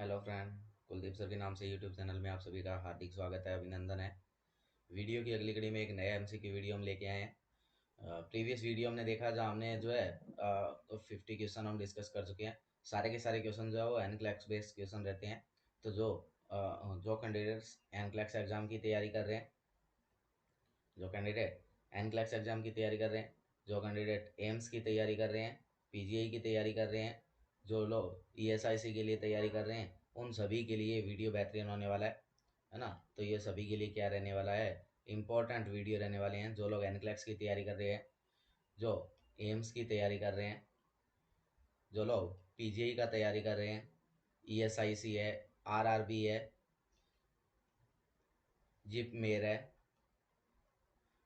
Hello friend. Kuldeep sir के नाम से यूट्यूब चैनल में आप सभी का हार्दिक स्वागत है, अभिनंदन है। वीडियो की अगली कड़ी में एक नया एमसीक्यू वीडियो हम लेके आए हैं। प्रीवियस वीडियो हमने देखा जहाँ हमने जो है 50 क्वेश्चन हम डिस्कस कर चुके हैं। सारे के सारे क्वेश्चन जो है वो एनक्लैक्स बेस्ड क्वेश्चन रहते हैं। तो जो कैंडिडेट्स एनक्लैक्स एग्जाम की तैयारी कर रहे हैं, जो कैंडिडेट एनक्लैक्स एग्जाम की तैयारी कर रहे हैं, जो कैंडिडेट एम्स की तैयारी कर रहे हैं, पीजीआई की तैयारी कर रहे हैं, जो लोग ईएसआईसी के लिए तैयारी कर रहे हैं, उन सभी के लिए वीडियो बेहतरीन होने वाला है ना। तो ये सभी के लिए क्या रहने वाला है, इंपॉर्टेंट वीडियो रहने वाले हैं। जो लोग एनक्लैक्स की तैयारी कर रहे हैं, जो एम्स की तैयारी कर रहे हैं, जो लोग पीजीआई का तैयारी कर रहे हैं, ईएसआईसी है, आरआरबी है, जिप मेर है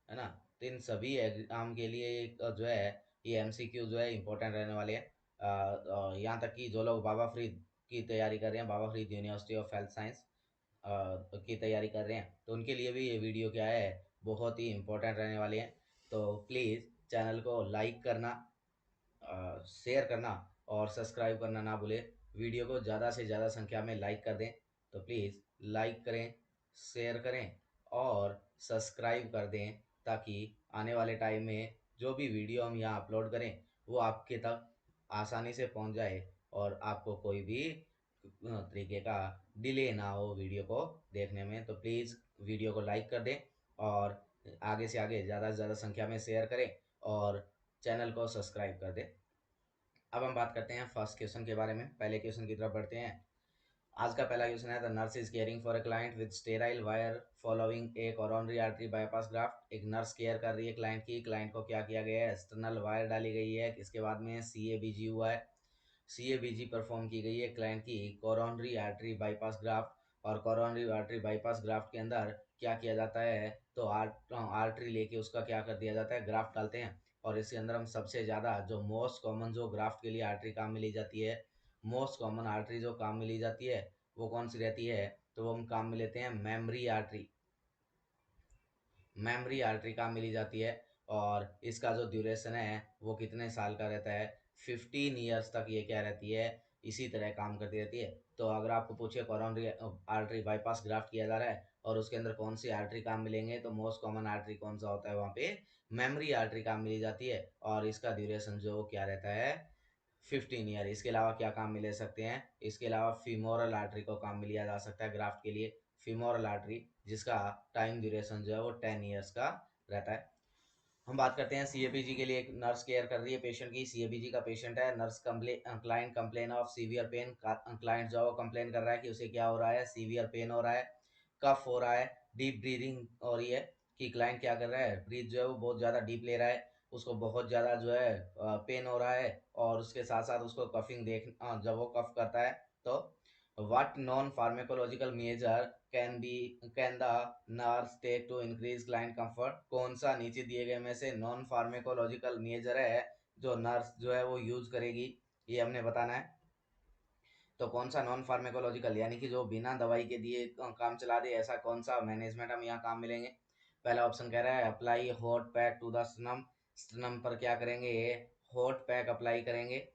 ना। तो इन सभी एग्जाम के लिए एक जो है ये एमसीक्यू जो है इम्पोर्टेंट रहने वाले हैं। यहाँ तक कि जो लोग बाबा फरीद की तैयारी कर रहे हैं, Baba Farid university of health science की तैयारी कर रहे हैं, तो उनके लिए भी ये वीडियो क्या है, बहुत ही इम्पोर्टेंट रहने वाले हैं। तो प्लीज़ चैनल को लाइक करना, शेयर करना और सब्सक्राइब करना ना भूलें। वीडियो को ज़्यादा से ज़्यादा संख्या में लाइक कर दें। तो प्लीज़ लाइक करें, शेयर करें और सब्सक्राइब कर दें, ताकि आने वाले टाइम में जो भी वीडियो हम यहाँ अपलोड करें वो आपके तक आसानी से पहुँच जाए और आपको कोई भी तरीके का डिले ना हो वीडियो को देखने में। तो प्लीज़ वीडियो को लाइक कर दें और आगे से आगे ज़्यादा से ज़्यादा संख्या में शेयर करें और चैनल को सब्सक्राइब कर दें। अब हम बात करते हैं फर्स्ट क्वेश्चन के बारे में। पहले क्वेश्चन की तरफ बढ़ते हैं। आज का पहला क्वेश्चन है, the nurse is caring for a client with sterile wire following A coronary artery bypass graft. एक नर्स केयर कर रही है क्लाइंट की। क्लाइंट को क्या किया गया है, एक्सटर्नल वायर डाली गई है। इसके बाद में सीएबीजी हुआ है, सीएबीजी परफॉर्म की गई है क्लाइंट की कोरोनरी आर्टरी बाईपास ग्राफ्ट। और कोरोनरी आर्टरी बाईपास ग्राफ्ट के अंदर क्या किया जाता है, तो आर्टरी लेके उसका क्या कर दिया जाता है, ग्राफ्ट डालते हैं। और इसके अंदर हम सबसे ज़्यादा जो मोस्ट कॉमन जो ग्राफ्ट के लिए आर्टरी काम में ली जाती है, मोस्ट कॉमन आर्टरी जो काम में ली जाती है वो कौन सी रहती है, तो वो हम काम में लेते हैं मेमरी आर्टरी। मेमरी आर्टरी काम मिली जाती है। और इसका जो ड्यूरेशन है वो कितने साल का रहता है, 15 ईयर्स तक ये क्या रहती है, इसी तरह काम करती रहती है। तो अगर आपको पूछे कोरोनरी आर्टरी बाईपास ग्राफ्ट किया जा रहा है और उसके अंदर कौन सी आर्टरी काम मिलेंगे, तो मोस्ट कॉमन आर्टरी कौन सा होता है, वहाँ पे मेमरी आर्टरी काम मिली जाती है। और इसका ड्यूरेशन जो क्या रहता है, 15 ईयर। इसके अलावा क्या काम मिले सकते हैं, इसके अलावा फीमोरल आर्टरी को काम मिलिया जा सकता है ग्राफ्ट के लिए, फीमोरल आर्टरी, जिसका टाइम ड्यूरेशन जो है वो 10 ईयर्स का रहता है। हम बात करते हैं सीएबीजी के लिए। एक नर्स केयर कर रही है पेशेंट की। सीएबीजी का पेशेंट है, nurse client complain of severe pain. Client जो है वो कंप्लेन कर रहा है कि उसे क्या हो रहा है, सीवियर पेन हो रहा है, कफ हो रहा है, डीप ब्रीदिंग हो रही है। कि क्लाइंट क्या कर रहा है, ब्रीथ जो है वो बहुत ज़्यादा डीप ले रहा है, उसको बहुत ज़्यादा जो है पेन हो रहा है। और उसके साथ साथ उसको कफिंग जब वो कफ करता है तो what non-pharmacological measure can the nurse take to increase client comfort। कौन सा नीचे दिए गए में से नॉन फार्मेकोलॉजिकल मेजर है जो नर्स जो है वो यूज करेगी, ये हमने बताना है। तो कौन सा नॉन फार्मेकोलॉजिकल, यानी कि जो बिना दवाई के दिए काम चला दे, ऐसा कौन सा मैनेजमेंट हम यहाँ काम मिलेंगे। पहला ऑप्शन कह रहा है apply hot pack to the sternum. Sternum पर क्या करेंगे, हॉट पैक अप्लाई करेंगे,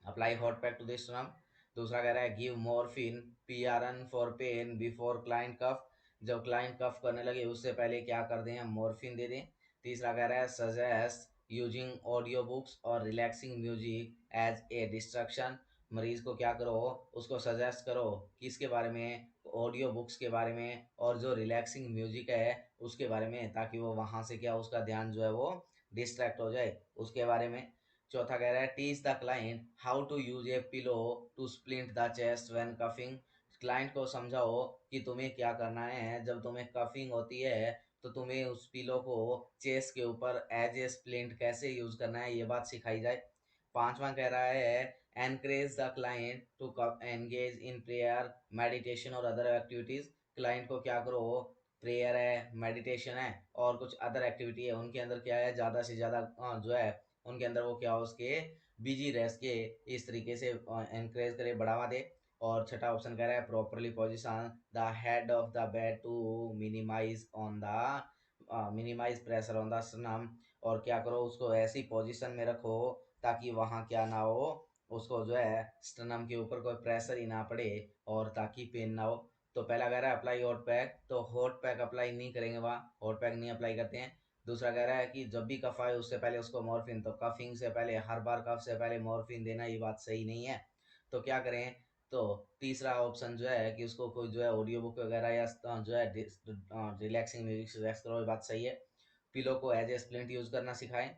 apply hot pack to the sternum. दूसरा कह रहा है give morphine PRN for pain before client cough. जब क्लाइंट कफ करने लगे उससे पहले क्या कर दें, हम मॉर्फिन दे दें। तीसरा कह रहा है सजेस्ट यूजिंग ऑडियो बुक्स और relaxing music as a distraction. मरीज को क्या करो, उसको सजेस्ट करो किसके बारे में, ऑडियो बुक्स के बारे में और जो रिलैक्सिंग म्यूजिक है उसके बारे में, ताकि वो वहाँ से क्या उसका ध्यान जो है वो डिस्ट्रैक्ट हो जाए उसके बारे में। चौथा कह रहा है teach the client how to use a pillow to splint the chest when coughing. Client को समझाओ कि तुम्हें क्या करना है, जब तुम्हें कफिंग होती है तो तुम्हें उस पिलो को चेस्ट के ऊपर एज ए स्प्लिंट कैसे यूज करना है, ये बात सिखाई जाए। पांचवा कह रहा है encourage the client to engage in prayer meditation और अदर एक्टिविटीज। क्लाइंट को क्या करो, प्रेयर है, मेडिटेशन है और कुछ अदर एक्टिविटी है, उनके अंदर क्या है ज़्यादा से ज़्यादा जो है उनके अंदर वो क्या हो उसके बिजी रह सके, इस तरीके से एनकरेज करे, बढ़ावा दे। और छठा ऑप्शन कह रहा है properly position the head of the bed to minimize pressure on the sternum. और क्या करो, उसको ऐसी पोजीशन में रखो ताकि वहाँ क्या ना हो, उसको जो है स्टनम के ऊपर कोई प्रेशर ही ना पड़े और ताकि पेन ना हो। तो पहला कह रहा है अप्लाई हॉट पैक, तो हॉट पैक अप्लाई नहीं करेंगे, वहाँ हॉट पैक नहीं अप्लाई करते हैं। दूसरा कह रहा है कि जब भी कफ आए उससे पहले उसको मॉर्फिन, तो कफिंग से पहले, हर बार कफ से पहले मॉर्फिन देना ये बात सही नहीं है। तो क्या करें? तो तीसरा ऑप्शन जो है कि उसको कोई जो है ऑडियो बुक वगैरह या जो है रिलैक्सिंग म्यूजिक सजेस्ट करो, ये बात सही है। पिलो को एज ए स्प्लिंट यूज करना सिखाएं।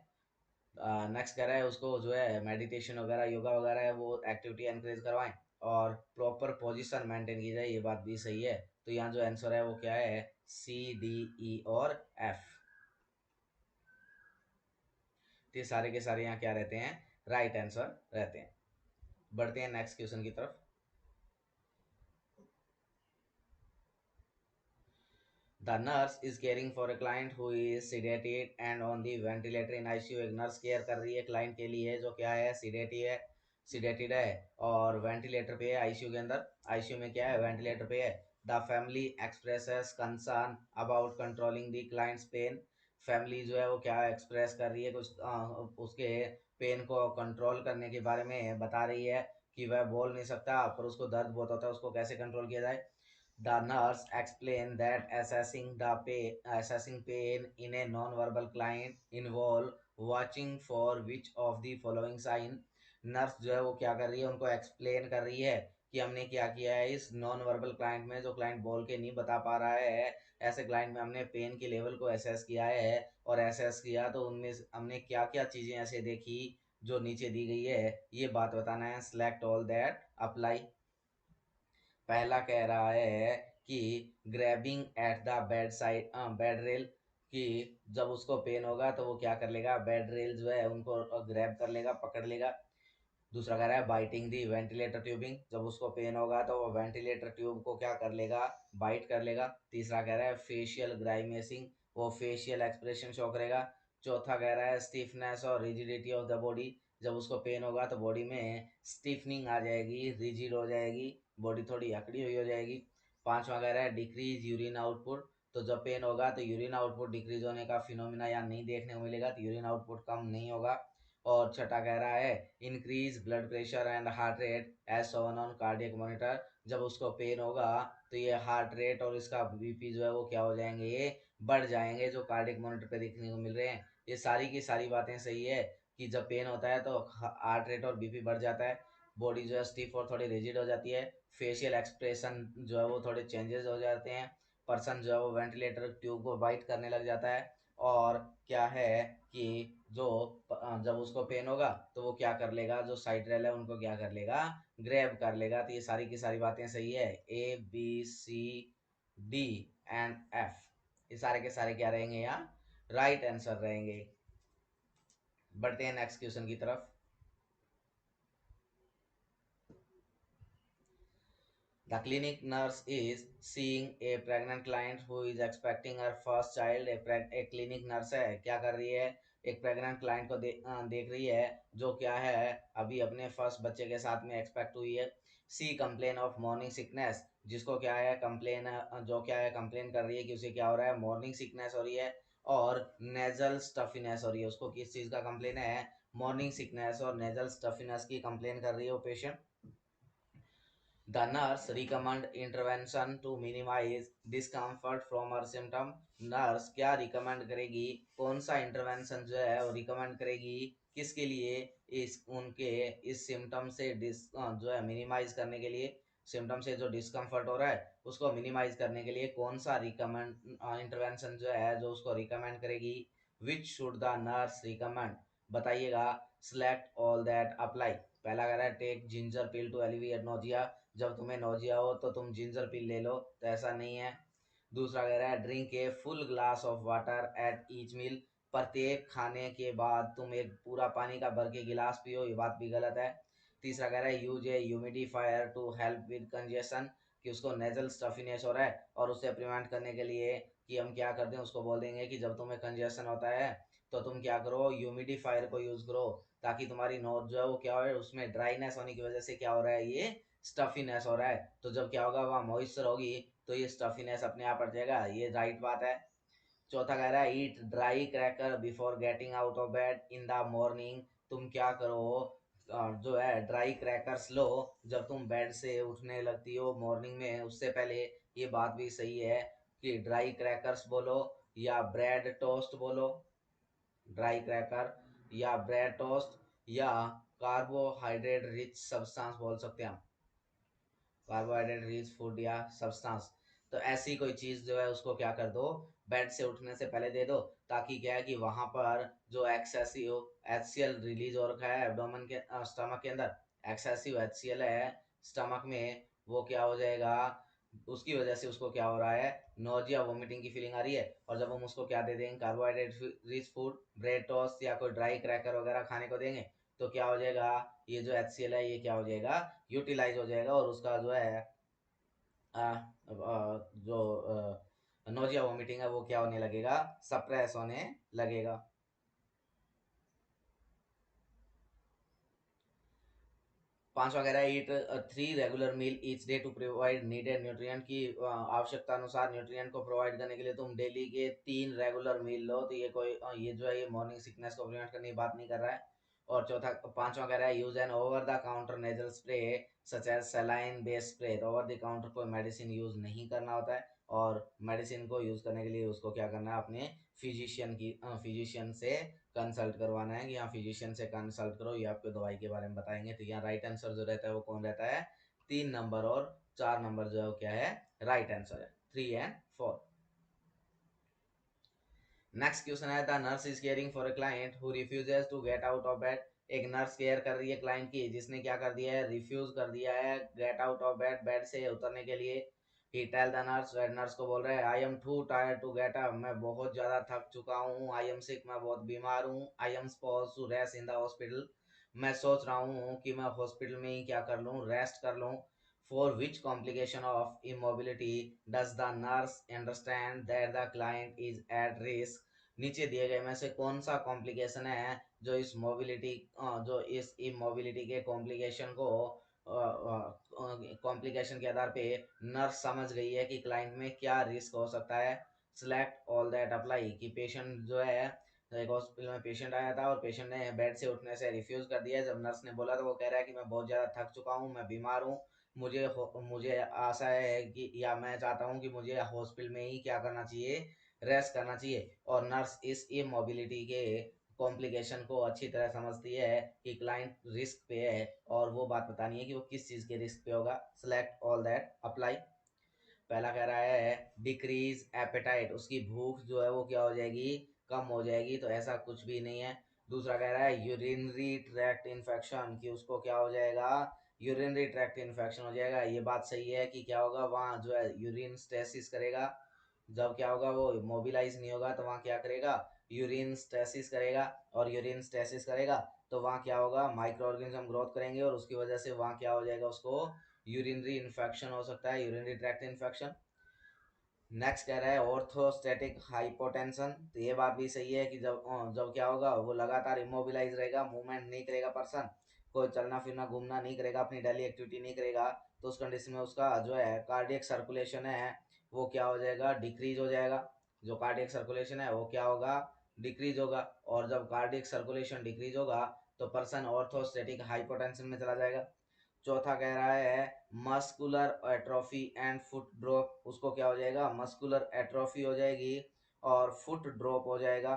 नेक्स्ट कह रहा है उसको जो है मेडिटेशन वगैरह, योगा वगैरह है वो एक्टिविटी एनकरेज करवाएं और प्रॉपर पोजीशन मेंटेन की जाए, ये बात भी सही है। तो यहाँ जो आंसर है वो क्या है? सी, डी, ई और एफ। तो ये सारे के सारे यहाँ क्या रहते हैं? राइट आंसर रहते हैं। बढ़ते हैं नेक्स्ट क्वेश्चन की तरफ। The nurse is caring for a client who is sedated and on the ventilator in ICU। एक नर्स केयर कर रही है क्लाइंट के लिए जो क्या है? सीडेटेड है और वेंटिलेटर पे है आईसीयू के अंदर। आईसीयू में क्या है? वेंटिलेटर पे है। The family expresses concern about controlling the client's pain. Family जो है वो क्या एक्सप्रेस कर रही है? कुछ उसके पेन को कंट्रोल करने के बारे में बता रही है कि वह बोल नहीं सकता पर उसको दर्द बहुत होता है, उसको कैसे कंट्रोल किया जाए। The nurse explained that assessing pain in a non-verbal client involve watching for which of the following sign। Nurse जो है वो क्या कर रही है? उनको एक्सप्लेन कर रही है कि हमने क्या किया है इस नॉन वर्बल क्लाइंट में, जो क्लाइंट बोल के नहीं बता पा रहा है, ऐसे क्लाइंट में हमने पेन के लेवल को एसेस किया है। और एसेस किया तो उनमें हमने क्या क्या चीजें ऐसे देखी जो नीचे दी गई है, ये बात बताना है। Select all that apply. पहला कह रहा है कि grabbing at the bed side, bed rail, कि जब उसको पेन होगा तो वो क्या कर लेगा? बेड रेल जो है उनको ग्रैब कर लेगा, पकड़ लेगा। दूसरा कह रहा है बाइटिंग दी वेंटिलेटर ट्यूबिंग, जब उसको पेन होगा तो वो वेंटिलेटर ट्यूब को क्या कर लेगा? बाइट कर लेगा। तीसरा कह रहा है फेशियल ग्राइमेसिंग, वो फेशियल एक्सप्रेशन शो करेगा। चौथा कह रहा है स्टिफनेस और रिजिडिटी ऑफ द बॉडी, जब उसको पेन होगा तो बॉडी में स्टिफनिंग आ जाएगी, रिजिड हो जाएगी, बॉडी थोड़ी अकड़ी हुई हो जाएगी। पांचवा कह रहा है डिक्रीज यूरिन आउटपुट, तो जब पेन होगा तो यूरिन आउटपुट डिक्रीज होने का फिनोमिना या नहीं देखने को मिलेगा, तो यूरिन आउटपुट कम नहीं होगा। और छठा कह रहा है increase blood pressure and heart rate as shown on cardiac monitor, जब उसको पेन होगा तो ये हार्ट रेट और इसका बीपी जो है वो क्या हो जाएंगे? ये बढ़ जाएंगे, जो कार्डियक मॉनिटर पे देखने को मिल रहे हैं। ये सारी की सारी बातें सही है कि जब पेन होता है तो हार्ट रेट और बीपी बढ़ जाता है, बॉडी जो है स्टिफ और थोड़ी रिजिड हो जाती है, फेशियल एक्सप्रेशन जो है वो थोड़े चेंजेस हो जाते हैं, पर्सन जो है वो वेंटिलेटर ट्यूब को बाइट करने लग जाता है। और क्या है कि जो जब उसको पेन होगा तो वो क्या कर लेगा? जो साइड रेल है उनको क्या कर लेगा? ग्रैब कर लेगा। तो ये सारी की सारी बातें सही है। A B C D and F, ये सारे के सारे क्या रहेंगे? यहाँ राइट आंसर रहेंगे। बढ़ते हैं नेक्स्ट क्वेश्चन की तरफ। The clinic nurse is seeing a pregnant client who is expecting her first child। एक क्लिनिक नर्स है, क्या कर रही है? एक प्रेग्नेंट क्लाइंट को देख रही है जो क्या है अभी अपने फर्स्ट बच्चे के साथ में एक्सपेक्ट हुई है। सी कंप्लेन ऑफ मॉर्निंग सिकनेस, जिसको क्या है कंप्लेन, जो क्या है कंप्लेन कर रही है कि उसे क्या हो रहा है? मॉर्निंग सिकनेस हो रही है और नेजल स्टफीनेस हो रही है। उसको किस चीज़ का कंप्लेन है? मॉर्निंग सिकनेस और नेजल स्टफीनेस की कंप्लेन कर रही है वो patient. The nurse recommend intervention to minimize discomfort from her symptom। Nurse क्या रिकमेंड करेगी? कौन सा इंटरवेंशन जो है वो रिकमेंड करेगी? किसके लिए? इस उनके इस सिम्टम से जो है मिनिमाइज करने के लिए, सिम्टम से जो डिस्कम्फर्ट हो रहा है उसको मिनिमाइज करने के लिए कौन सा रिकमेंड इंटरवेंशन जो है जो उसको रिकमेंड करेगी? Which should the nurse recommend? बताइएगा। Select all that apply. पहला कह रहा है take ginger pill to alleviate nausea, जब तुम्हें नोजिया हो तो तुम जिंजर पिल ले लो, तो ऐसा नहीं है। दूसरा कह रहा है drink a full glass of water at each meal, प्रत्येक खाने के बाद तुम एक पूरा पानी का भर के गिलास पियो, ये बात भी गलत है। तीसरा कह रहा है use a humidifier to help with congestion, कि उसको नेजल स्टफीनेस हो रहा है और उसे प्रिवेंट करने के लिए कि हम क्या करते हैं, उसको बोल देंगे कि जब तुम्हें कंजेशन होता है तो तुम क्या करो? ह्यूमिडिफायर को यूज करो, ताकि तुम्हारी नोज जो है वो क्या हो रहा है, उसमें ड्राइनेस होने की वजह से क्या हो रहा है? ये स्टफीनेस हो रहा है, तो जब क्या होगा? वहाँ मॉइस्चर होगी तो ये स्टफीनेस अपने आप हट जाएगा, ये राइट बात है। चौथा कह रहा है eat dry cracker before getting out of bed in the morning, तुम क्या करो? जो है ड्राई क्रैकर्स लो जब तुम बेड से उठने लगती हो मॉर्निंग में उससे पहले। ये बात भी सही है कि ड्राई क्रैकर्स बोलो या ब्रेड टोस्ट बोलो, ड्राई क्रैकर या ब्रेड टोस्ट या कार्बोहाइड्रेट रिच सब्सटेंस बोल सकते हैं हम, कार्बोहाइड्रेट रिच फूड या सब्सटेंस। तो ऐसी कोई चीज जो है उसको क्या कर दो, बेड से उठने से पहले दे दो, ताकि क्या है कि वहां पर जो एक्सेसिव HCl रिलीज हो रखा है एब्डोमेन के स्टमक के अंदर, एक्सेसिव HCl है स्टमक में, वो क्या हो जाएगा, उसकी वजह से उसको क्या हो रहा है, नोजिया वोमिटिंग की फीलिंग आ रही है। और जब हम उसको क्या दे देंगे, carbohydrate rich food, bread toast या कोई ड्राई क्रैकर वगैरह खाने को देंगे, तो क्या हो जाएगा, ये जो HCl है ये क्या हो जाएगा, यूटिलाइज हो जाएगा और उसका जो है जो नोजिया वोमिटिंग है वो क्या होने लगेगा, सप्रेस होने लगेगा। पांच वगैरह eat 3 regular meal each day to provide needed nutrient की आवश्यकता अनुसार न्यूट्रिएंट को प्रोवाइड करने के लिए तुम डेली के 3 रेगुलर मील लो। तो ये कोई ये जो है ये मॉर्निंग सिकनेस को प्रिवेंट करने की बात नहीं कर रहा है। और चौथा पांचवा कह रहा है use an over the counter nasal spray such as saline based spray. तो ओवर द काउंटर कोई मेडिसिन यूज नहीं करना होता है, और मेडिसिन को यूज करने के लिए उसको क्या करना है, अपने फिजिशियन से कंसल्ट करवाना है कि हाँ फिजिशियन से कंसल्ट करो, ये आपको दवाई के बारे में बताएंगे। तो यहाँ राइट आंसर जो रहता है वो कौन रहता है, 3 नंबर और 4 नंबर जो है क्या है, राइट आंसर है, 3 and 4। नेक्स्ट क्वेश्चन है the nurse is caring for a client who refuses to get out of bed. एक नर्स केयर कर रही है क्लाइंट की जिसने क्या कर दिया है, रिफ्यूज कर दिया है get out of bed, bed से उतरने के लिए। ही टेल द नर्स, नर्स को बोल रहा है I am too tired to get up, मैं बहुत ज्यादा थक चुका हूँ, आई एम सिक, मैं बहुत बीमार हूँ, I am suppose to rest in the hospital, मैं सोच रहा हूँ कि मैं हॉस्पिटल में ही क्या कर लूँ, रेस्ट कर लूँ। For which complication of immobility does the nurse understand that the client is at risk? नीचे दिए गए में से कौन सा कॉम्प्लिकेशन है जो इस मोबिलिटी जो इस इमोबिलिटी के कॉम्प्लिकेशन को कॉम्प्लिकेशन के आधार पे नर्स समझ गई है कि क्लाइंट में क्या रिस्क हो सकता है। सिलेक्ट ऑल दैट अप्लाई, कि पेशेंट जो है, एक हॉस्पिटल में पेशेंट आया था और पेशेंट ने बेड से उठने से रिफ्यूज कर दिया। जब नर्स ने बोला तो वो कह रहा है कि मैं बहुत ज़्यादा थक चुका हूँ, मैं बीमार हूँ, मुझे आशा है कि या मैं चाहता हूँ कि मुझे हॉस्पिटल में ही क्या करना चाहिए, रेस्ट करना चाहिए। और नर्स इस इमोबिलिटी के कॉम्प्लिकेशन को अच्छी तरह समझती है कि क्लाइंट रिस्क पे है, और वो बात बतानी है कि वो किस चीज़ के रिस्क पे होगा। Select all that apply. पहला कह रहा है डिक्रीज एपेटाइट, उसकी भूख जो है वो क्या हो जाएगी, कम हो जाएगी, तो ऐसा कुछ भी नहीं है। दूसरा कह रहा है यूरिनरी ट्रैक्ट इन्फेक्शन, कि उसको क्या हो जाएगा, यूरिनरी ट्रैक्ट इन्फेक्शन हो जाएगा। ये बात सही है कि क्या होगा, वहाँ जो है यूरिन स्टेसिस करेगा, जब क्या होगा वो मोबिलाइज नहीं होगा तो वहाँ क्या करेगा, यूरिन स्टेसिस करेगा, और यूरिन स्टेसिस करेगा तो वहाँ क्या होगा, माइक्रो ऑर्गेनिज्म ग्रोथ करेंगे और उसकी वजह से वहाँ क्या हो जाएगा, उसको यूरिनरी इन्फेक्शन हो सकता है, यूरिनरी ट्रैक्ट इन्फेक्शन। नेक्स्ट कह रहा है ऑर्थोस्टैटिक हाइपोटेंशन, तो ये बात भी सही है कि जब जब क्या होगा, वो लगातार इमोबिलाइज रहेगा, मूवमेंट नहीं करेगा पर्सन, कोई चलना फिरना घूमना नहीं करेगा, अपनी डेली एक्टिविटी नहीं करेगा, तो उस कंडीशन में उसका जो है कार्डियक सर्कुलेशन है वो क्या हो जाएगा, डिक्रीज हो जाएगा। जो कार्डियक सर्कुलेशन है वो क्या होगा, डिक्रीज होगा। और जब कार्डियक सर्कुलेशन डिक्रीज होगा तो पर्सन ऑर्थोस्टैटिक हाइपोटेंशन में चला जाएगा। चौथा कह रहा है muscular atrophy and foot drop, उसको क्या हो जाएगा, मस्कुलर एट्रोफी हो जाएगी और फुट ड्रॉप हो जाएगा।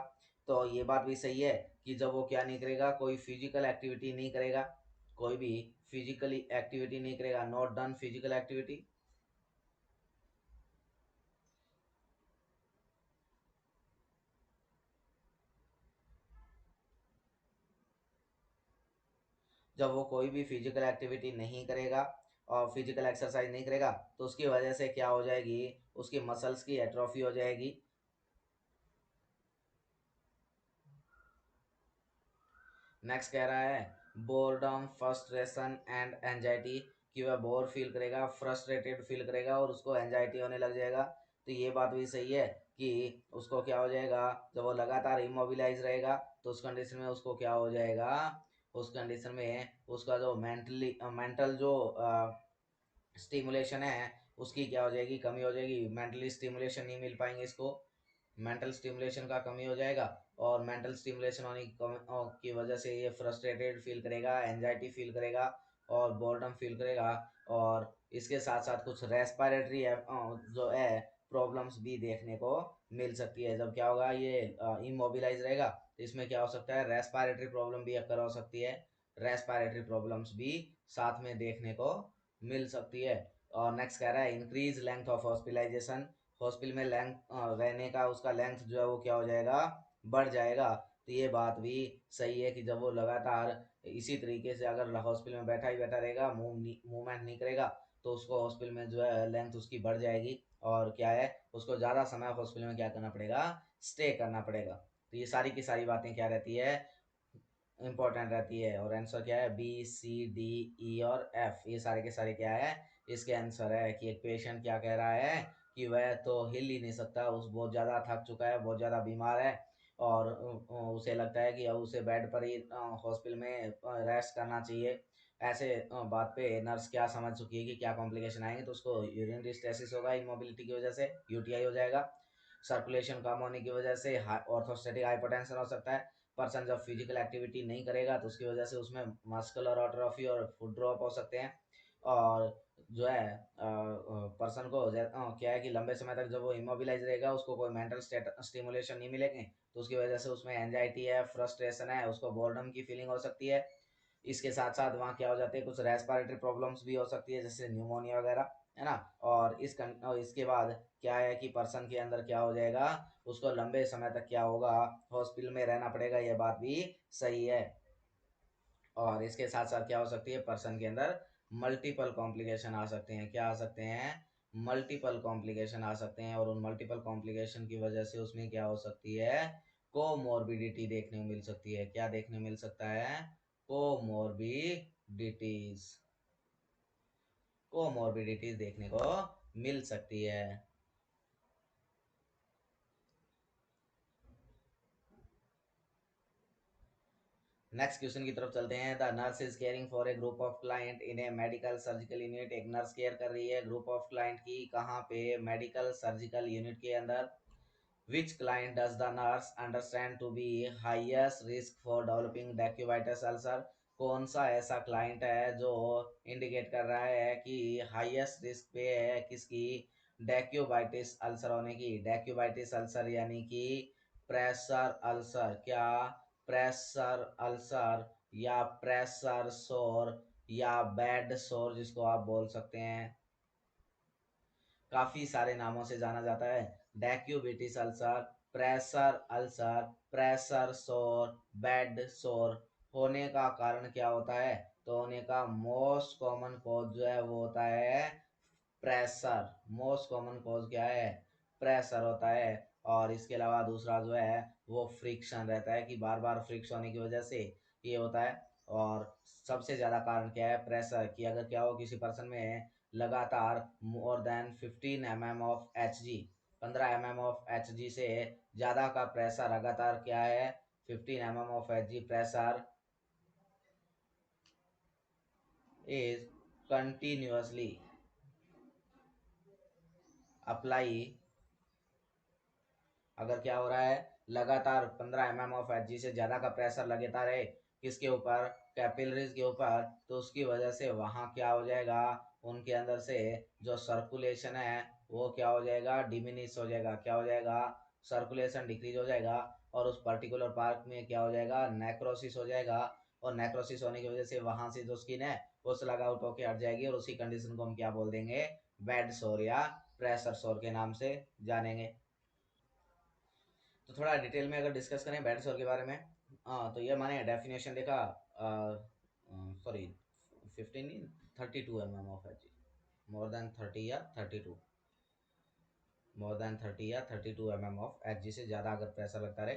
तो ये बात भी सही है कि जब वो क्या नहीं करेगा, कोई फिजिकल एक्टिविटी नहीं करेगा, कोई भी फिजिकली एक्टिविटी नहीं करेगा, नॉट डन फिजिकल एक्टिविटी। जब वो कोई भी फिजिकल एक्टिविटी नहीं करेगा और फिजिकल एक्सरसाइज नहीं करेगा तो उसकी वजह से क्या हो जाएगी, उसकी मसल्स की एट्रोफी हो जाएगी। नेक्स्ट कह रहा है बोर्डम फ्रस्ट्रेशन एंड एंजाइटी, कि वह बोर फील करेगा, फ्रस्ट्रेटेड फील करेगा और उसको एंजाइटी होने लग जाएगा। तो ये बात भी सही है कि उसको क्या हो जाएगा, जब वो लगातार इमोबिलाइज रहेगा तो उस कंडीशन में उसको क्या हो जाएगा, उस कंडीशन में उसका जो मेंटल जो स्टिमुलेशन है उसकी क्या हो जाएगी, कमी हो जाएगी, मेंटली स्टिमुलेशन नहीं मिल पाएंगे इसको। मेंटल स्टिमुलेशन का कमी हो जाएगा, और मेंटल स्टिमुलेशन होने की वजह से ये फ्रस्ट्रेटेड फील करेगा, एंजाइटी फील करेगा और बोर्डम फील करेगा। और इसके साथ साथ कुछ रेस्पिरेटरी जो है प्रॉब्लम्स भी देखने को मिल सकती है। जब क्या होगा, ये इमोबिलाइज रहेगा तो इसमें क्या हो सकता है, रेस्पिरेटरी प्रॉब्लम भी अक्कर हो सकती है, रेस्पिरेटरी प्रॉब्लम्स भी साथ में देखने को मिल सकती है। और नेक्स्ट कह रहा है increase length of hospitalisation, hospital में लेंथ रहने का उसका लेंथ जो है वो क्या हो जाएगा, बढ़ जाएगा। तो ये बात भी सही है कि जब वो लगातार इसी तरीके से अगर हॉस्पिटल में बैठा ही बैठा रहेगा, मूवमेंट नहीं करेगा, तो उसको हॉस्पिटल में जो है लेंथ उसकी बढ़ जाएगी, और क्या है, उसको ज़्यादा समय हॉस्पिटल में क्या करना पड़ेगा, स्टे करना पड़ेगा। तो ये सारी की सारी बातें क्या रहती है, इंपॉर्टेंट रहती है। और आंसर क्या है, बी सी डी ई और एफ, ये सारे के सारे क्या है, इसके आंसर है। कि एक पेशेंट क्या कह रहा है कि वह तो हिल ही नहीं सकता, उस बहुत ज़्यादा थक चुका है, बहुत ज़्यादा बीमार है, और उसे लगता है कि अब उसे बेड पर ही हॉस्पिटल में रेस्ट करना चाहिए। ऐसे बात पे नर्स क्या समझ चुकी है कि क्या कॉम्प्लिकेशन आएंगे, तो उसको यूरिनरी स्टेसिस होगा इमोबिलिटी की वजह से, यूटीआई हो जाएगा। सर्कुलेशन कम होने की वजह से ऑर्थोस्टैटिक हाइपोटेंशन हो सकता है। पर्सन जब फिजिकल एक्टिविटी नहीं करेगा तो उसकी वजह से उसमें मस्कुलर ऑट्रोफी और फुट ड्रॉप हो सकते हैं। और जो है पर्सन को क्या है कि लंबे समय तक जब वो इमोबिलाइज रहेगा, उसको कोई मेंटल स्टिमुलेशन नहीं मिलेंगे, तो उसकी वजह से उसमें एंजाइटी है, फ्रस्ट्रेशन है, उसको बोर्डम की फीलिंग हो सकती है। इसके साथ साथ वहाँ क्या हो जाती है, कुछ रेस्पिरेटरी प्रॉब्लम्स भी हो सकती है, जैसे न्यूमोनिया वगैरह, है ना। और इसके बाद क्या है कि पर्सन के अंदर क्या हो जाएगा, उसको लंबे समय तक क्या होगा, हॉस्पिटल में रहना पड़ेगा, ये बात भी सही है। और इसके साथ साथ क्या हो सकती है, पर्सन के अंदर मल्टीपल कॉम्प्लिकेशन आ सकते हैं। क्या आ सकते हैं, मल्टीपल कॉम्प्लिकेशन आ सकते हैं, और उन मल्टीपल कॉम्प्लिकेशन की वजह से उसमें क्या हो सकती है, कोमोर्बिडिटी देखने को मिल सकती है। क्या देखने को मिल सकता है, कोमोर्बिडिटीज, कोमोर्बिडिटीज देखने को मिल सकती है। नेक्स्ट क्वेश्चन की तरफ चलते हैं। The nurse is caring for A group of client in A medical surgical unit, एक नर्स केयर कर रही है ग्रुप ऑफ क्लाइंट की, कहाँ पे, मेडिकल सर्जिकल यूनिट के अंदर। Which client does the nurse understand to be highest risk for developing decubitus ulcer, कौन सा ऐसा क्लाइंट है जो इंडिकेट कर रहा है कि हाईएस्ट रिस्क पे है किसकी, डेक्यूबाइटिस अल्सर होने की। डेक्यूबाइटिस अल्सर यानी कि प्रेशर अल्सर, क्या, प्रेशर अल्सर, या प्रेशर सोर, या बेड सोर जिसको आप बोल सकते हैं, काफी सारे नामों से जाना जाता है। डेक्यूबिटिस अल्सर, प्रेशर अल्सर, प्रेशर सोर, बेड सोर। होने का कारण क्या होता है, तो होने का मोस्ट कॉमन कॉज जो है वो होता है प्रेशर। मोस्ट कॉमन कॉज क्या है, प्रेशर होता है। और इसके अलावा दूसरा जो है वो फ्रिक्शन रहता है, कि बार बार फ्रिक्स होने की वजह से ये होता है। और सबसे ज़्यादा कारण क्या है, प्रेशर, कि अगर क्या हो किसी पर्सन में लगातार more than 15 mm of H G, 15 mm of H G से ज़्यादा का प्रेशर, लगातार क्या है, 15 mm of H G pressure is continuously apply, अगर क्या हो रहा है, लगातार 15 mm ऑफ एच जी से ज़्यादा का प्रेशर लगता रहे किसके ऊपर, कैपिलरीज के ऊपर, तो उसकी वजह से वहाँ क्या हो जाएगा, उनके अंदर से जो सर्कुलेशन है वो क्या हो जाएगा, डिमिनिश हो जाएगा। क्या हो जाएगा, सर्कुलेशन डिक्रीज हो जाएगा, और उस पर्टिकुलर पार्ट में क्या हो जाएगा, नेक्रोसिस हो जाएगा। और नेक्रोसिस होने की वजह से वहाँ से जो स्किन है वो स्लग आउट होकर हट जाएगी, और उसी कंडीशन को हम क्या बोल देंगे, बेड सोर या प्रेशर सोर के नाम से जानेंगे। तो थोड़ा डिटेल में अगर डिस्कस करें बेड सोर के बारे में, हाँ, तो ये मैंने डेफिनेशन देखा, सॉरी 15 नहीं, 32 mm of H, more than 30 या 32, मोर देन 30 या 32 mm ऑफ एच जी से ज़्यादा अगर प्रेशर लगता रहे,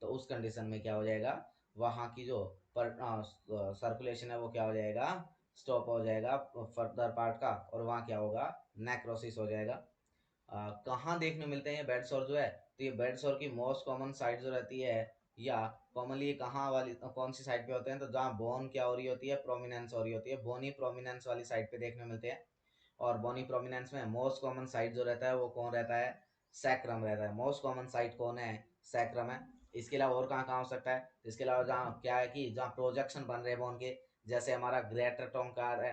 तो उस कंडीशन में क्या हो जाएगा, वहाँ की जो सर्कुलेशन है वो क्या हो जाएगा, स्टॉप हो जाएगा फर्दर पार्ट का, और वहाँ क्या होगा, नेक्रोसिस हो जाएगा। कहाँ देखने मिलते हैं ये बेड सोर जो है, तो ये बेड सोर की मोस्ट कॉमन साइट जो रहती है, या कॉमनली ये कहाँ वाली, कौन सी साइड पे होते हैं, तो जहाँ बोन क्या हो रही होती है, प्रोमिनेंस हो रही होती है, बोनी प्रोमिनेंस वाली साइड पे देखने मिलते हैं। और बोनी प्रोमिनेंस में मोस्ट कॉमन साइट जो रहता है वो कौन रहता है, सैक्रम रहता है। मोस्ट कॉमन साइट कौन है? सैक्रम है। इसके अलावा और कहाँ कहाँ हो सकता है? इसके अलावा जहाँ क्या है कि जहाँ प्रोजेक्शन बन रहे हैं बोन के, जैसे हमारा ग्रेटर टोंकार है,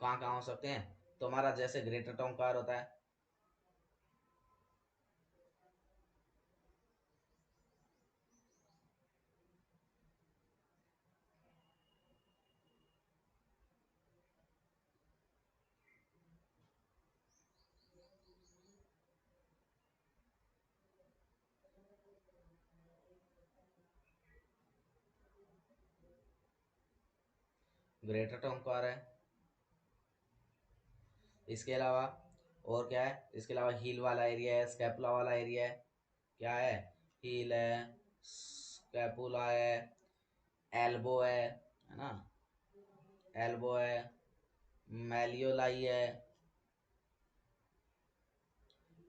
कहाँ कहाँ हो सकते हैं? तो हमारा जैसे ग्रेटर टोंकार होता है, ग्रेटर टोंकार है। इसके अलावा और क्या है? इसके अलावा हील वाला एरिया है, स्कैपुला वाला एरिया है। क्या है? हील है, स्कैपुला है, एल्बो है ना, एल्बो है, मेलियोलाई है,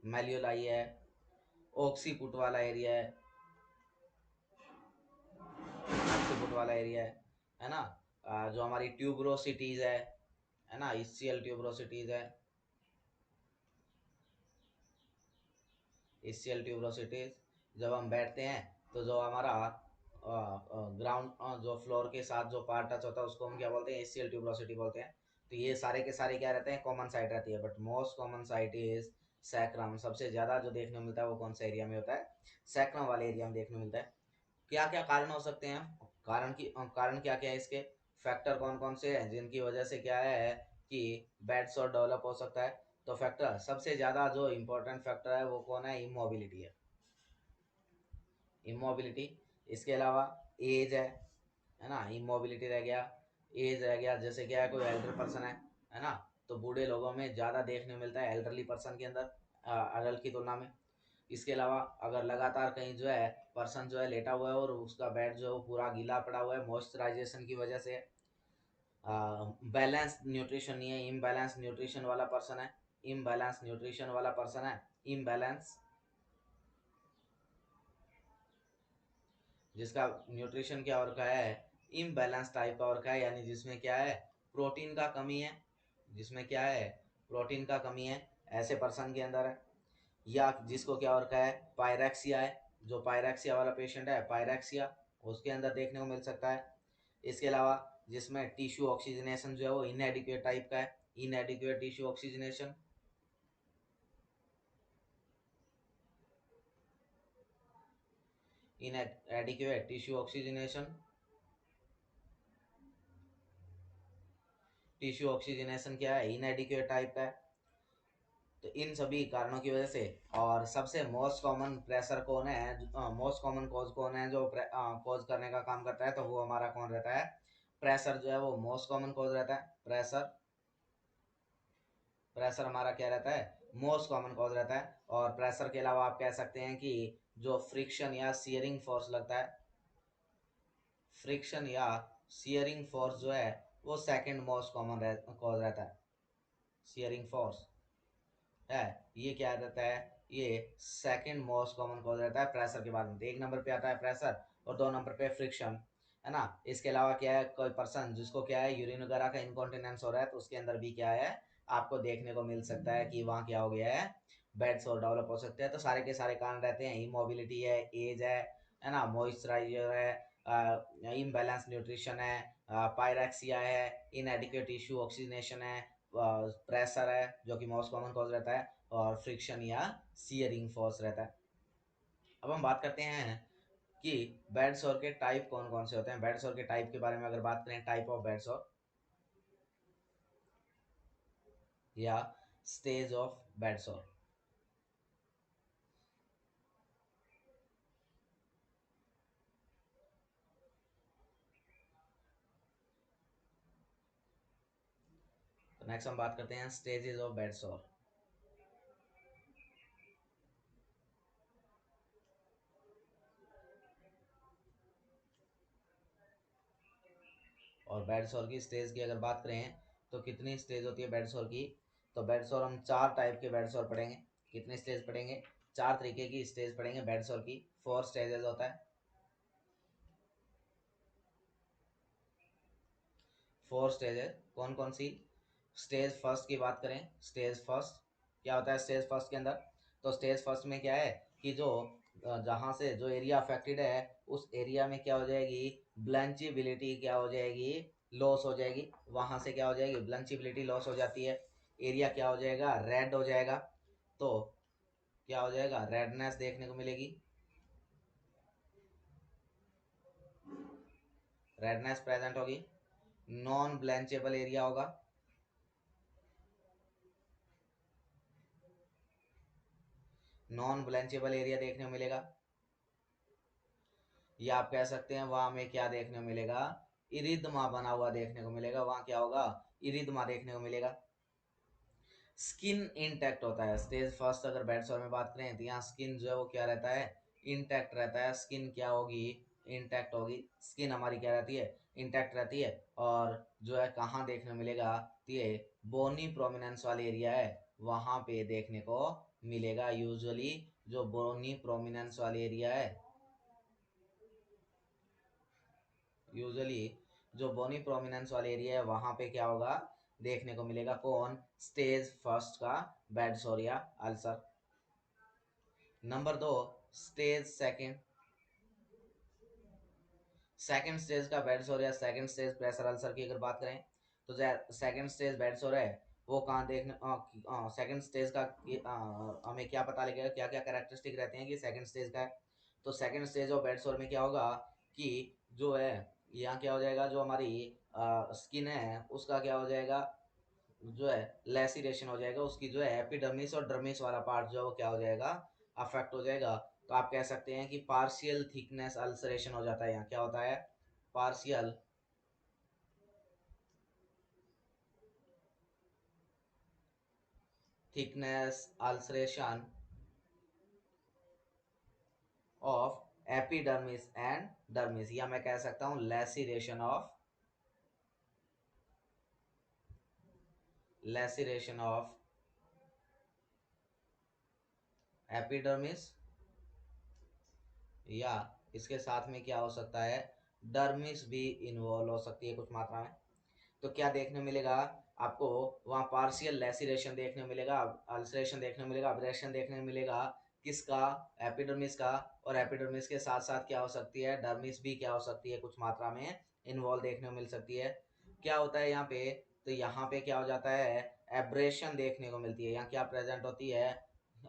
मेलियोलाई है, ऑक्सीपुट वाला एरिया है, ऑक्सीपुट वाला एरिया है ना। जो हमारी ट्यूबरोसिटीज है ना, इसियल ट्यूबरोसिटीज है, इसियल ट्यूबरोसिटीज। जब हम बैठते हैं तो जो हमारा ग्राउंड जो फ्लोर के साथ जो पार्ट टच होता है उसको हम क्या बोलते हैं? एसियल ट्यूबरोसिटी बोलते हैं। तो ये सारे के सारे क्या रहते हैं? कॉमन साइट रहती है। But most common site is sacrum. सबसे ज्यादा जो देखने को मिलता है वो कौन सा एरिया में होता है? सैक्रम वाले एरिया में देखने को मिलता है। क्या क्या कारण हो सकते हैं? कारण क्या क्या है इसके? फैक्टर कौन कौन से हैं जिनकी वजह से क्या है कि बैड सॉर डेवलप हो सकता है? तो फैक्टर, सबसे ज्यादा जो इम्पोर्टेंट फैक्टर है वो कौन है? इमोबिलिटी है, इमोबिलिटी। इसके अलावा एज है ना, इमोबिलिटी रह गया, एज रह गया। जैसे क्या है, कोई एल्डर पर्सन है ना, तो बूढ़े लोगों में ज़्यादा देखने को मिलता है एल्डरली पर्सन के अंदर अडल्ट की तुलना में। इसके अलावा अगर लगातार कहीं जो है पर्सन जो है लेटा हुआ है और उसका बेड जो है वो पूरा गीला पड़ा हुआ है मॉइस्चराइजेशन की वजह से, बैलेंस न्यूट्रिशन नहीं है, इम्बैलेंस न्यूट्रिशन वाला पर्सन है, इम्बैलेंस न्यूट्रिशन वाला पर्सन है, इम्बैलेंस, जिसका न्यूट्रिशन क्या और का है? इम्बैलेंस टाइप का और का है, यानी जिसमें क्या है? प्रोटीन का कमी है, जिसमें क्या है? प्रोटीन का कमी है, ऐसे पर्सन के अंदर है। या जिसको क्या और का है? पायरेक्सिया है, जो पायरेक्सिया वाला पेशेंट है, पायरेक्सिया, उसके अंदर देखने को मिल सकता है। इसके अलावा जिसमें टिश्यू ऑक्सीजनेशन जो है वो इनएडिक्वेट टाइप का है, इनएडिक्वेट tissue oxygenation, इनएडिक्वेट tissue oxygenation, tissue oxygenation क्या है? इनएडिक्वेट टाइप का है। तो इन सभी कारणों की वजह से, और सबसे मोस्ट कॉमन प्रेशर कौन है, मोस्ट कॉमन कॉज कौन है जो कॉज करने का काम करता है? तो वो हमारा कौन रहता है? प्रेशर जो है वो मोस्ट कॉमन कॉज रहता है। प्रेशर, प्रेशर हमारा क्या रहता है? मोस्ट कॉमन कॉज रहता है। और प्रेशर के अलावा आप कह सकते हैं कि जो फ्रिक्शन या सियरिंग फोर्स लगता है, फ्रिक्शन या सियरिंग फोर्स जो है वो सेकंड मोस्ट कॉमन कॉज रहता है। सियरिंग फोर्स है, ये क्या रहता है? ये सेकंड मोस्ट कॉमन कॉज रहता है प्रेशर के बाद में। तो एक नंबर पे आता है प्रेशर और दो नंबर पे फ्रिक्शन, है ना। इसके अलावा क्या है, कोई पर्सन जिसको क्या है यूरिन वगैरह का इनकॉन्टिनेंस हो रहा है तो उसके अंदर भी क्या है आपको देखने को मिल सकता है कि वहाँ क्या हो गया है? बेड सोर डेवलप हो सकते हैं। तो सारे के सारे कारण रहते हैं, इमोबिलिटी है, एज है ना, मॉइस्चराइजर है, इम्बैलेंस न्यूट्रिशन है, पायरेक्सिया है, इनएडिक्वेट टिश्यू ऑक्सीजनेशन है, प्रेशर है जो कि मोस्ट कॉमन कॉज रहता है, और फ्रिक्शन या सियरिंग फोर्स रहता है। अब हम बात करते हैं कि बेड सोर के टाइप कौन कौन से होते हैं। बेड सोर के टाइप के बारे में अगर बात करें, टाइप ऑफ बेड सोर या स्टेज ऑफ बेड सोर। तो नेक्स्ट हम बात करते हैं स्टेजेस ऑफ बेड सोर। और बेड सोर की स्टेज की अगर बात करें तो कितनी स्टेज होती है बेड सोर की? तो बेड सोर हम चार टाइप के बेड सोर पढ़ेंगे। कितने स्टेज पढ़ेंगे? चार तरीके की स्टेज पढ़ेंगे बेड सोर की। फोर स्टेजेस होता है, फोर स्टेजेस। कौन कौन सी? स्टेज फर्स्ट की बात करें, स्टेज फर्स्ट क्या होता है स्टेज फर्स्ट के अंदर? तो स्टेज फर्स्ट में क्या है कि जो जहाँ से जो एरिया अफेक्टेड है उस एरिया में क्या हो जाएगी, ब्लंचिबिलिटी क्या हो जाएगी, लॉस हो जाएगी। वहां से क्या हो जाएगी, ब्लंचिबिलिटी लॉस हो जाती है, एरिया क्या हो जाएगा, रेड हो जाएगा। तो क्या हो जाएगा, रेडनेस देखने को मिलेगी, रेडनेस प्रेजेंट होगी। नॉन ब्लैंचेबल एरिया होगा, नॉन ब्लैंचेबल एरिया देखने को मिलेगा। या आप कह सकते हैं वहां में क्या देखने को मिलेगा, इरिदमा बना हुआ देखने को मिलेगा, वहां क्या होगा, इरिदमा देखने को मिलेगा। स्किन इंटैक्ट होता है स्टेज फर्स्ट, अगर बेड सोर में बात करें तो यहाँ स्किन जो है वो क्या रहता है, इंटैक्ट रहता है। स्किन क्या होगी, इंटैक्ट होगी। स्किन हमारी क्या रहती है, इंटैक्ट रहती है। और जो है कहाँ देखने को मिलेगा, तो ये बोनी प्रोमिनेंस वाले एरिया है वहां पे देखने को मिलेगा। यूजुअली जो बोनी प्रोमिनेंस वाले एरिया है, यूजुअली जो बोनी प्रोमिनेंस वाले एरिया है वहां पे क्या होगा, देखने को मिलेगा, कौन, स्टेज फर्स्ट का बेड सोरिया अल्सर। नंबर दो, स्टेज सेकंड, सेकंड स्टेज का बेड सोर या सेकंड स्टेज प्रेशर अल्सर की अगर बात करें तो सेकंड स्टेज बेड सोर है वो कहाँ देखने, सेकंड स्टेज का हमें क्या पता लगेगा, क्या क्या कैरेक्टरिस्टिक रहते हैं कि सेकंड स्टेज का है। तो सेकंड स्टेज ऑफ बेड सोर में क्या होगा कि जो है यहाँ क्या हो जाएगा, जो हमारी स्किन है उसका क्या हो जाएगा, जो है लेसिरेशन हो जाएगा, उसकी जो है एपिडर्मिस और डर्मिस वाला पार्ट जो है वो क्या हो जाएगा, अफेक्ट हो जाएगा। तो आप कह सकते हैं कि पार्शियल थिकनेस अल्सरेशन हो जाता है। यहाँ क्या होता है, partial thickness ulceration of epidermis and dermis, या मैं कह सकता हूं लेसिरेशन ऑफ एपिडर्मिस, या इसके साथ में क्या हो सकता है, डर्मिस भी इन्वॉल्व हो सकती है कुछ मात्रा में। तो क्या देखने मिलेगा आपको, वहाँ पार्शियल लेसिरेशन देखने मिलेगा, अल्सरेशन देखने मिलेगा, अब्रेशन देखने मिलेगा, किसका, एपिडर्मिस का। और एपिडर्मिस के साथ साथ क्या हो सकती है, डर्मिस भी क्या हो सकती है कुछ मात्रा में इन्वॉल्व देखने को मिल सकती है। क्या होता है यहाँ पे, तो यहाँ पे क्या हो जाता है, एब्रेशन देखने को मिलती है। यहाँ क्या प्रेजेंट होती है,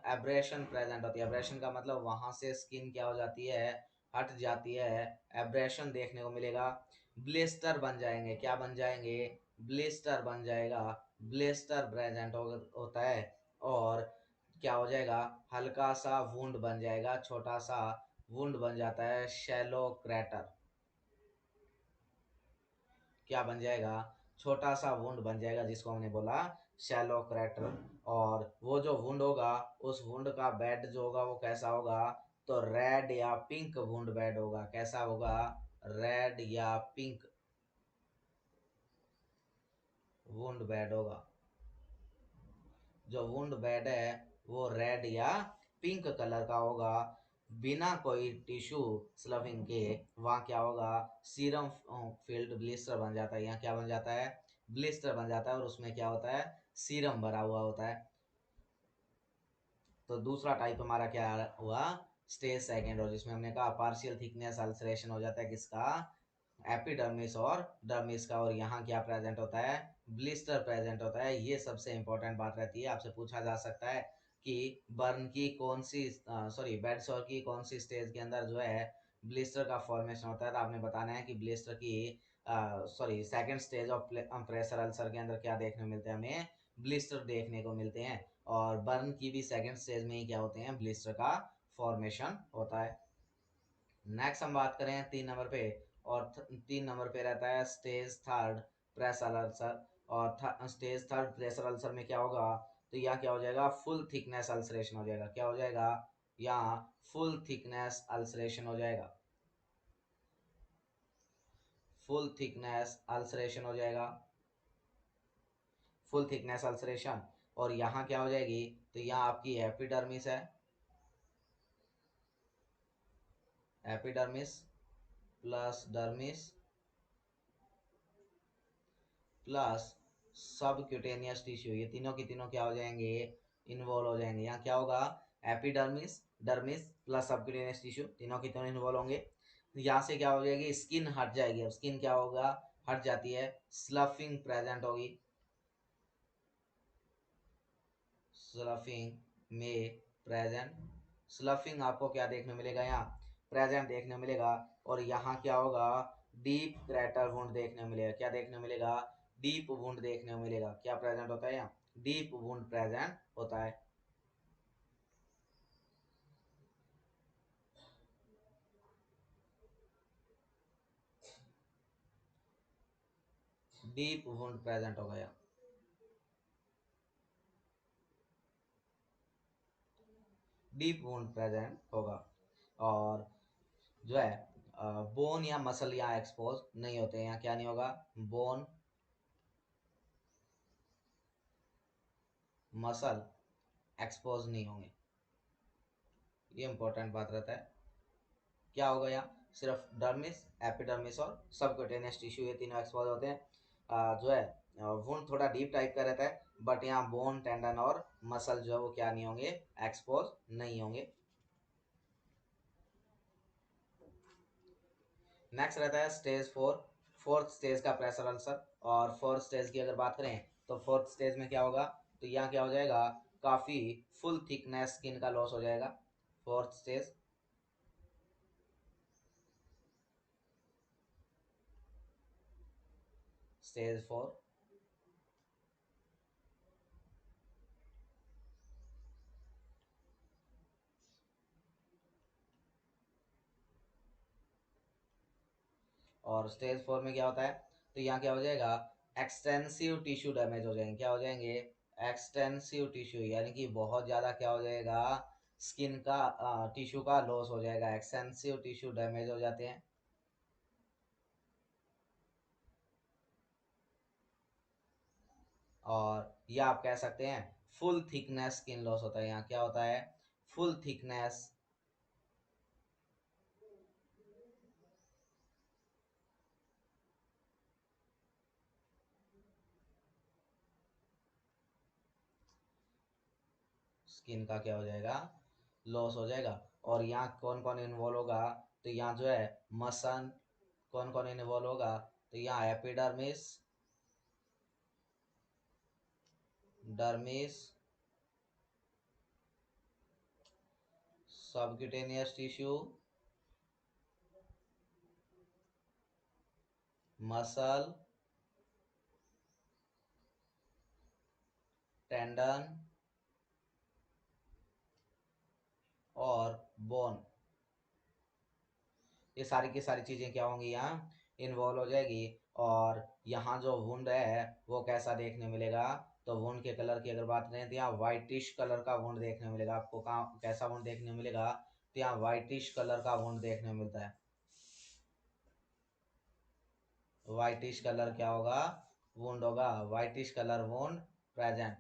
एब्रेशन प्रेजेंट होती है। एब्रेशन का मतलब वहां से स्किन क्या हो जाती है, हट जाती है, एब्रेशन देखने को मिलेगा। ब्लिस्टर बन जाएंगे, क्या बन जाएंगे, ब्लिस्टर बन जाएगा, ब्लिस्टर प्रेजेंट होता है। और क्या हो जाएगा, हल्का सा वुंड बन जाएगा, छोटा सा वुंड बन जाता है, शैलो क्रैटर, क्या बन जाएगा, छोटा सा वुंड बन जाएगा जिसको हमने बोला शैलो क्रैटर। और वो जो वुंड होगा उस वुंड का बेड जो होगा वो कैसा होगा, तो रेड या पिंक वुंड बेड होगा। कैसा होगा, रेड या पिंक वुंड बेड होगा। जो वुंड बेड है वो रेड या पिंक कलर का होगा, बिना कोई टिश्यू स्लविंग के। वहाँ क्या होगा, सीरम फील्ड ब्लिस्टर बन जाता है। यहाँ क्या बन जाता है, ब्लिस्टर बन जाता है, और उसमें क्या होता है, सीरम भरा हुआ होता है। तो दूसरा टाइप हमारा क्या हुआ, स्टेज सेकेंड, और जिसमें हमने कहा पार्शियल थिकनेस अल्सरेशन हो जाता है किसका, एपिडर्मिस और डर्मिस का। और यहाँ क्या प्रेजेंट होता है, ब्लिस्टर प्रेजेंट होता है। ये सबसे इंपॉर्टेंट बात रहती है, आपसे पूछा जा सकता है कि बर्न की कौन सी, सॉरी बेड सोर की कौन सी स्टेज के अंदर जो है ब्लिस्टर का फॉर्मेशन होता है। तो आपने बताना है कि ब्लिस्टर की, sorry second stage of pressure ulcer के अंदर क्या देखने को मिलते हैं, हमें ब्लिस्टर देखने को मिलते हैं। और बर्न की भी सेकंड स्टेज में ही क्या होते हैं, ब्लिस्टर का फॉर्मेशन होता है। नेक्स्ट हम बात करें 3 नंबर पे, और 3 नंबर पे रहता है स्टेज थर्ड प्रेशर अल्सर। और स्टेज थर्ड प्रेशर अल्सर में क्या होगा, तो यहाँ क्या हो जाएगा, फुल थिकनेस अल्सरेशन हो जाएगा। क्या हो जाएगा, यहाँ फुल थिकनेस अल्सरेशन हो जाएगा, फुल थिकनेस अल्सरेशन हो जाएगा, फुल थिकनेस अल्सरेशन। और यहाँ क्या हो जाएगी, तो यहाँ आपकी एपिडर्मिस है, epidermis plus dermis plus subcutaneous tissue, ये तीनों की तीनों क्या हो जाएंगे, इन्वॉल्व हो जाएंगे। यहाँ क्या होगा, epidermis, dermis plus subcutaneous tissue, तीनों की तीनों इन्वॉल्व होंगे। यहाँ से क्या हो जाएगी, स्किन हट जाएगी। अब स्किन क्या होगा, हट जाती है, स्लफिंग प्रेजेंट होगी, स्लफिंग में प्रेजेंट, स्लफिंग आपको क्या देखने मिलेगा, यहाँ प्रेजेंट देखने मिलेगा। और यहाँ क्या होगा, डीप क्रैटर वुंड देखने मिलेगा। क्या देखने मिलेगा, डीप वुंड देखने मिलेगा। क्या प्रेजेंट होता है, यहाँ डीप वुंड प्रेजेंट होता है। डीप वुंड प्रेजेंट होगा, यहाँ डीप वुंड प्रेजेंट होगा। और जो है बोन या मसल यहाँ एक्सपोज नहीं होते हैं। यहाँ क्या नहीं होगा, बोन मसल एक्सपोज नहीं होंगे, ये इंपॉर्टेंट बात रहता है। क्या होगा, यहाँ सिर्फ डर्मिस, एपिडर्मिस और सबक्यूटेनियस टिश्यू, ये तीनों एक्सपोज होते हैं। जो है वुंड थोड़ा डीप टाइप का रहता है, बट यहाँ बोन, टेंडन और मसल जो है वो क्या नहीं होंगे, एक्सपोज नहीं होंगे। नेक्स्ट रहता है स्टेज 4, फोर्थ स्टेज का प्रेशर अल्सर। और फोर्थ स्टेज की अगर बात करें तो फोर्थ स्टेज में क्या होगा, तो यहाँ क्या हो जाएगा, काफी फुल थिकनेस स्किन का लॉस हो जाएगा। Fourth stage, stage 4। और स्टेज 4 में क्या होता है, तो यहाँ क्या हो जाएगा, एक्सटेंसिव टिश्यू डैमेज हो जाएंगे। क्या हो जाएंगे, एक्सटेंसिव टिश्यू, यानी कि बहुत ज्यादा क्या हो जाएगा, स्किन का टिश्यू का लॉस हो जाएगा, एक्सटेंसिव टिश्यू डैमेज हो जाते हैं। और या आप कह सकते हैं फुल थिकनेस स्किन लॉस होता है। यहाँ क्या होता है, फुल थिकनेस स्किन का क्या हो जाएगा, लॉस हो जाएगा। और यहाँ कौन कौन इन्वॉल्व होगा, तो यहाँ जो है मसल, कौन कौन इन्वॉल्व होगा, तो यहाँ epidermis, dermis, subcutaneous tissue, muscle, tendon और बोन, ये सारी की सारी चीजें क्या होंगी, यहाँ इन्वॉल्व हो जाएगी। और यहाँ जो वुंड है वो कैसा देखने मिलेगा, तो वुंड के कलर की अगर बात करें तो यहाँ व्हाइटिश कलर का वुंड देखने मिलेगा आपको। कहाँ कैसा वुंड देखने मिलेगा, तो यहाँ व्हाइटिश कलर का वुंड देखने मिलता है। व्हाइटिश कलर क्या होगा, वुंड होगा, whitish colour wound present.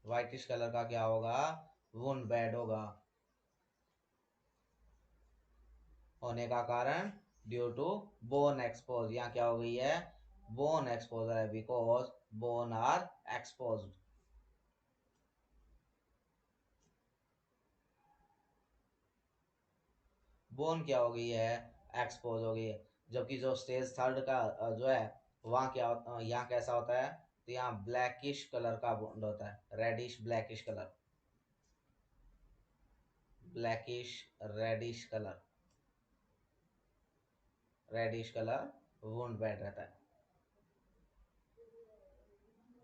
Whitish colour का क्या होगा, वुंड बेड होगा। होने का कारण ड्यू टू बोन एक्सपोज, यहाँ क्या हो गई है, बोन एक्सपोजर है, because bone are expose. Bone क्या हो गई है, एक्सपोज हो गई है। जबकि जो स्टेज थर्ड का जो है वहाँ क्या यहाँ कैसा होता है, तो यहाँ ब्लैकिश कलर का बोन होता है, reddish blackish colour, blackish reddish colour, reddish colour wound bed रहता है।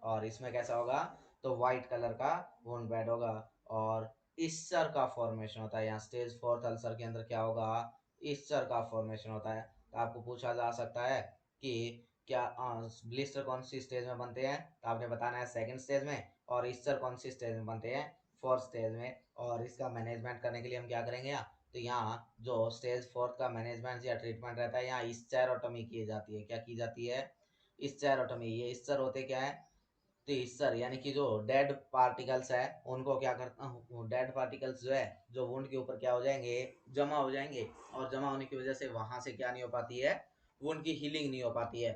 और इसमें कैसा होगा, तो व्हाइट कलर का वुंड बेड होगा। और ईस्चर का फॉर्मेशन होता है। यहाँ स्टेज 4 अल्सर के अंदर क्या होगा, ईस्चर का फॉर्मेशन होता है। तो आपको पूछा जा सकता है कि क्या ब्लिस्टर कौन सी स्टेज में बनते हैं, तो आपने बताना है सेकंड स्टेज में। और ईस्चर कौन सी स्टेज में बनते हैं, फोर्थ स्टेज में। और इसका मैनेजमेंट करने के लिए हम क्या करेंगे, यहाँ तो यहाँ जो स्टेज 4 का मैनेजमेंट या ट्रीटमेंट रहता है, यहाँ ईस्चेरोटॉमी की जाती है। क्या की जाती है, ईस्चेरोटॉमी। ये ईस्चर होते क्या है, तो ईस्चर यानी कि जो डेड पार्टिकल्स है उनको क्या करता हूँ, डेड पार्टिकल्स जो है जो वुंड के ऊपर क्या हो जाएंगे, जमा हो जाएंगे। और जमा होने की वजह से वहां से क्या नहीं हो पाती है, वो उनकी हीलिंग नहीं हो पाती है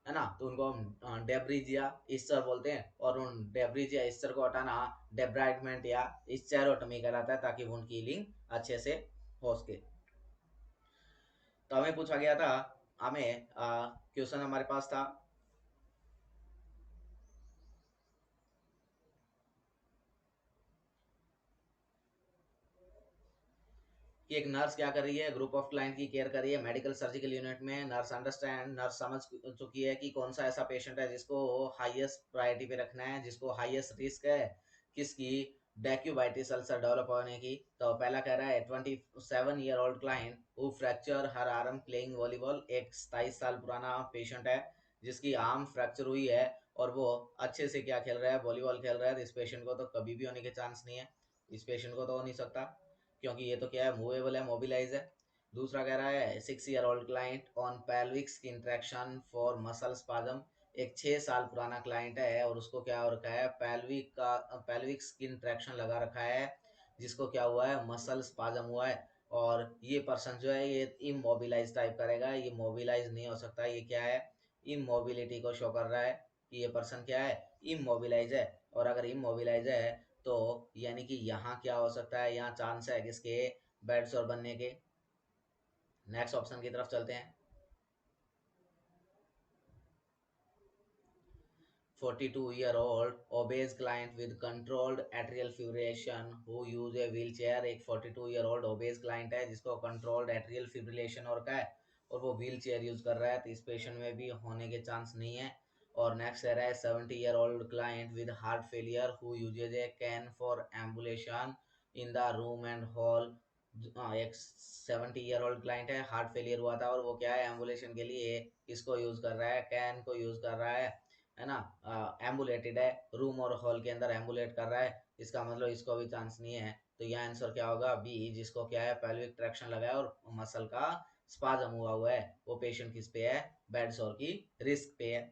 ना। तो उनको हम डेब्रिजिया ईस्चर बोलते हैं, और उन डेब्रिजिया ईस्चर को हटाना डेब्राइडमेंट या ईस्चेरोटमी कहलाता है, ताकि वो उनकी हीलिंग अच्छे से हो सके। तो हमें पूछा गया था, हमें क्वेश्चन हमारे पास था कि एक नर्स क्या कर रही है, ग्रुप ऑफ क्लाइंट की केयर कर रही है मेडिकल सर्जिकल यूनिट में। नर्स समझ चुकी है कि कौन सा ऐसा पेशेंट है जिसको हाईएस्ट प्रायोरिटी पे रखना है, जिसको हाईएस्ट रिस्क है किसकी, डेक्यूबाइटिस अल्सर डेवलप होने की। तो पहला कह रहा है 27-year-old client who fracture her arm playing volleyball. एक 27 साल पुराना पेशेंट है जिसकी आर्म फ्रैक्चर हुई है, और वो अच्छे से क्या खेल रहा है, वॉलीबॉल खेल रहा है। तो इस पेशेंट को तो कभी भी होने के चांस नहीं है, इस पेशेंट को तो हो नहीं सकता, क्योंकि ये तो क्या है, मूवेबल है, मोबिलाइज है। दूसरा कह रहा है 6-year-old client on pelvic skin traction for muscle spasm. एक 6 साल पुराना क्लाइंट है और उसको क्या हो रखा है, पेल्विक स्किन ट्रैक्शन लगा रखा है, जिसको क्या हुआ है, मसल स्पाजम हुआ है। और ये पर्सन जो है ये इमोबिलाइज टाइप करेगा, ये मोबिलाइज नहीं हो सकता। ये क्या है, इमोबिलिटी को शो कर रहा है कि ये पर्सन क्या है, इमोबिलाइज है। और अगर इमोबिलाइज है तो यानी कि यहाँ क्या हो सकता है, यहाँ चांस है किसके, बेड सोर बनने के। नेक्स्ट ऑप्शन की तरफ चलते हैं। 42-year-old obese client with controlled atrial fibrillation who use a wheelchair। एक 42-year-old obese client है जिसको controlled atrial fibrillation हो रखा है, और वो व्हील चेयर यूज कर रहा है, तो इस पेशेंट में भी होने के चांस नहीं है। और नेक्स्ट है 70-year-old client with heart failure who uses a can for ambulation in the room and hall। एक 70-year-old क्लाइंट है, हार्ट फेलियर हुआ था, और वो क्या है, एम्बुलेशन के लिए इसको यूज कर रहा है, कैन को यूज कर रहा है ना। एम्बुलेटेड है, रूम और हॉल के अंदर एम्बुलेट कर रहा है, इसका मतलब इसको भी चांस नहीं है। तो यह आंसर क्या होगा, बी, जिसको क्या है, पेल्विक ट्रैक्शन लगा है और मसल का स्पाजम हुआ है, वो पेशेंट किस पे है, बेड सोर की रिस्क पे है।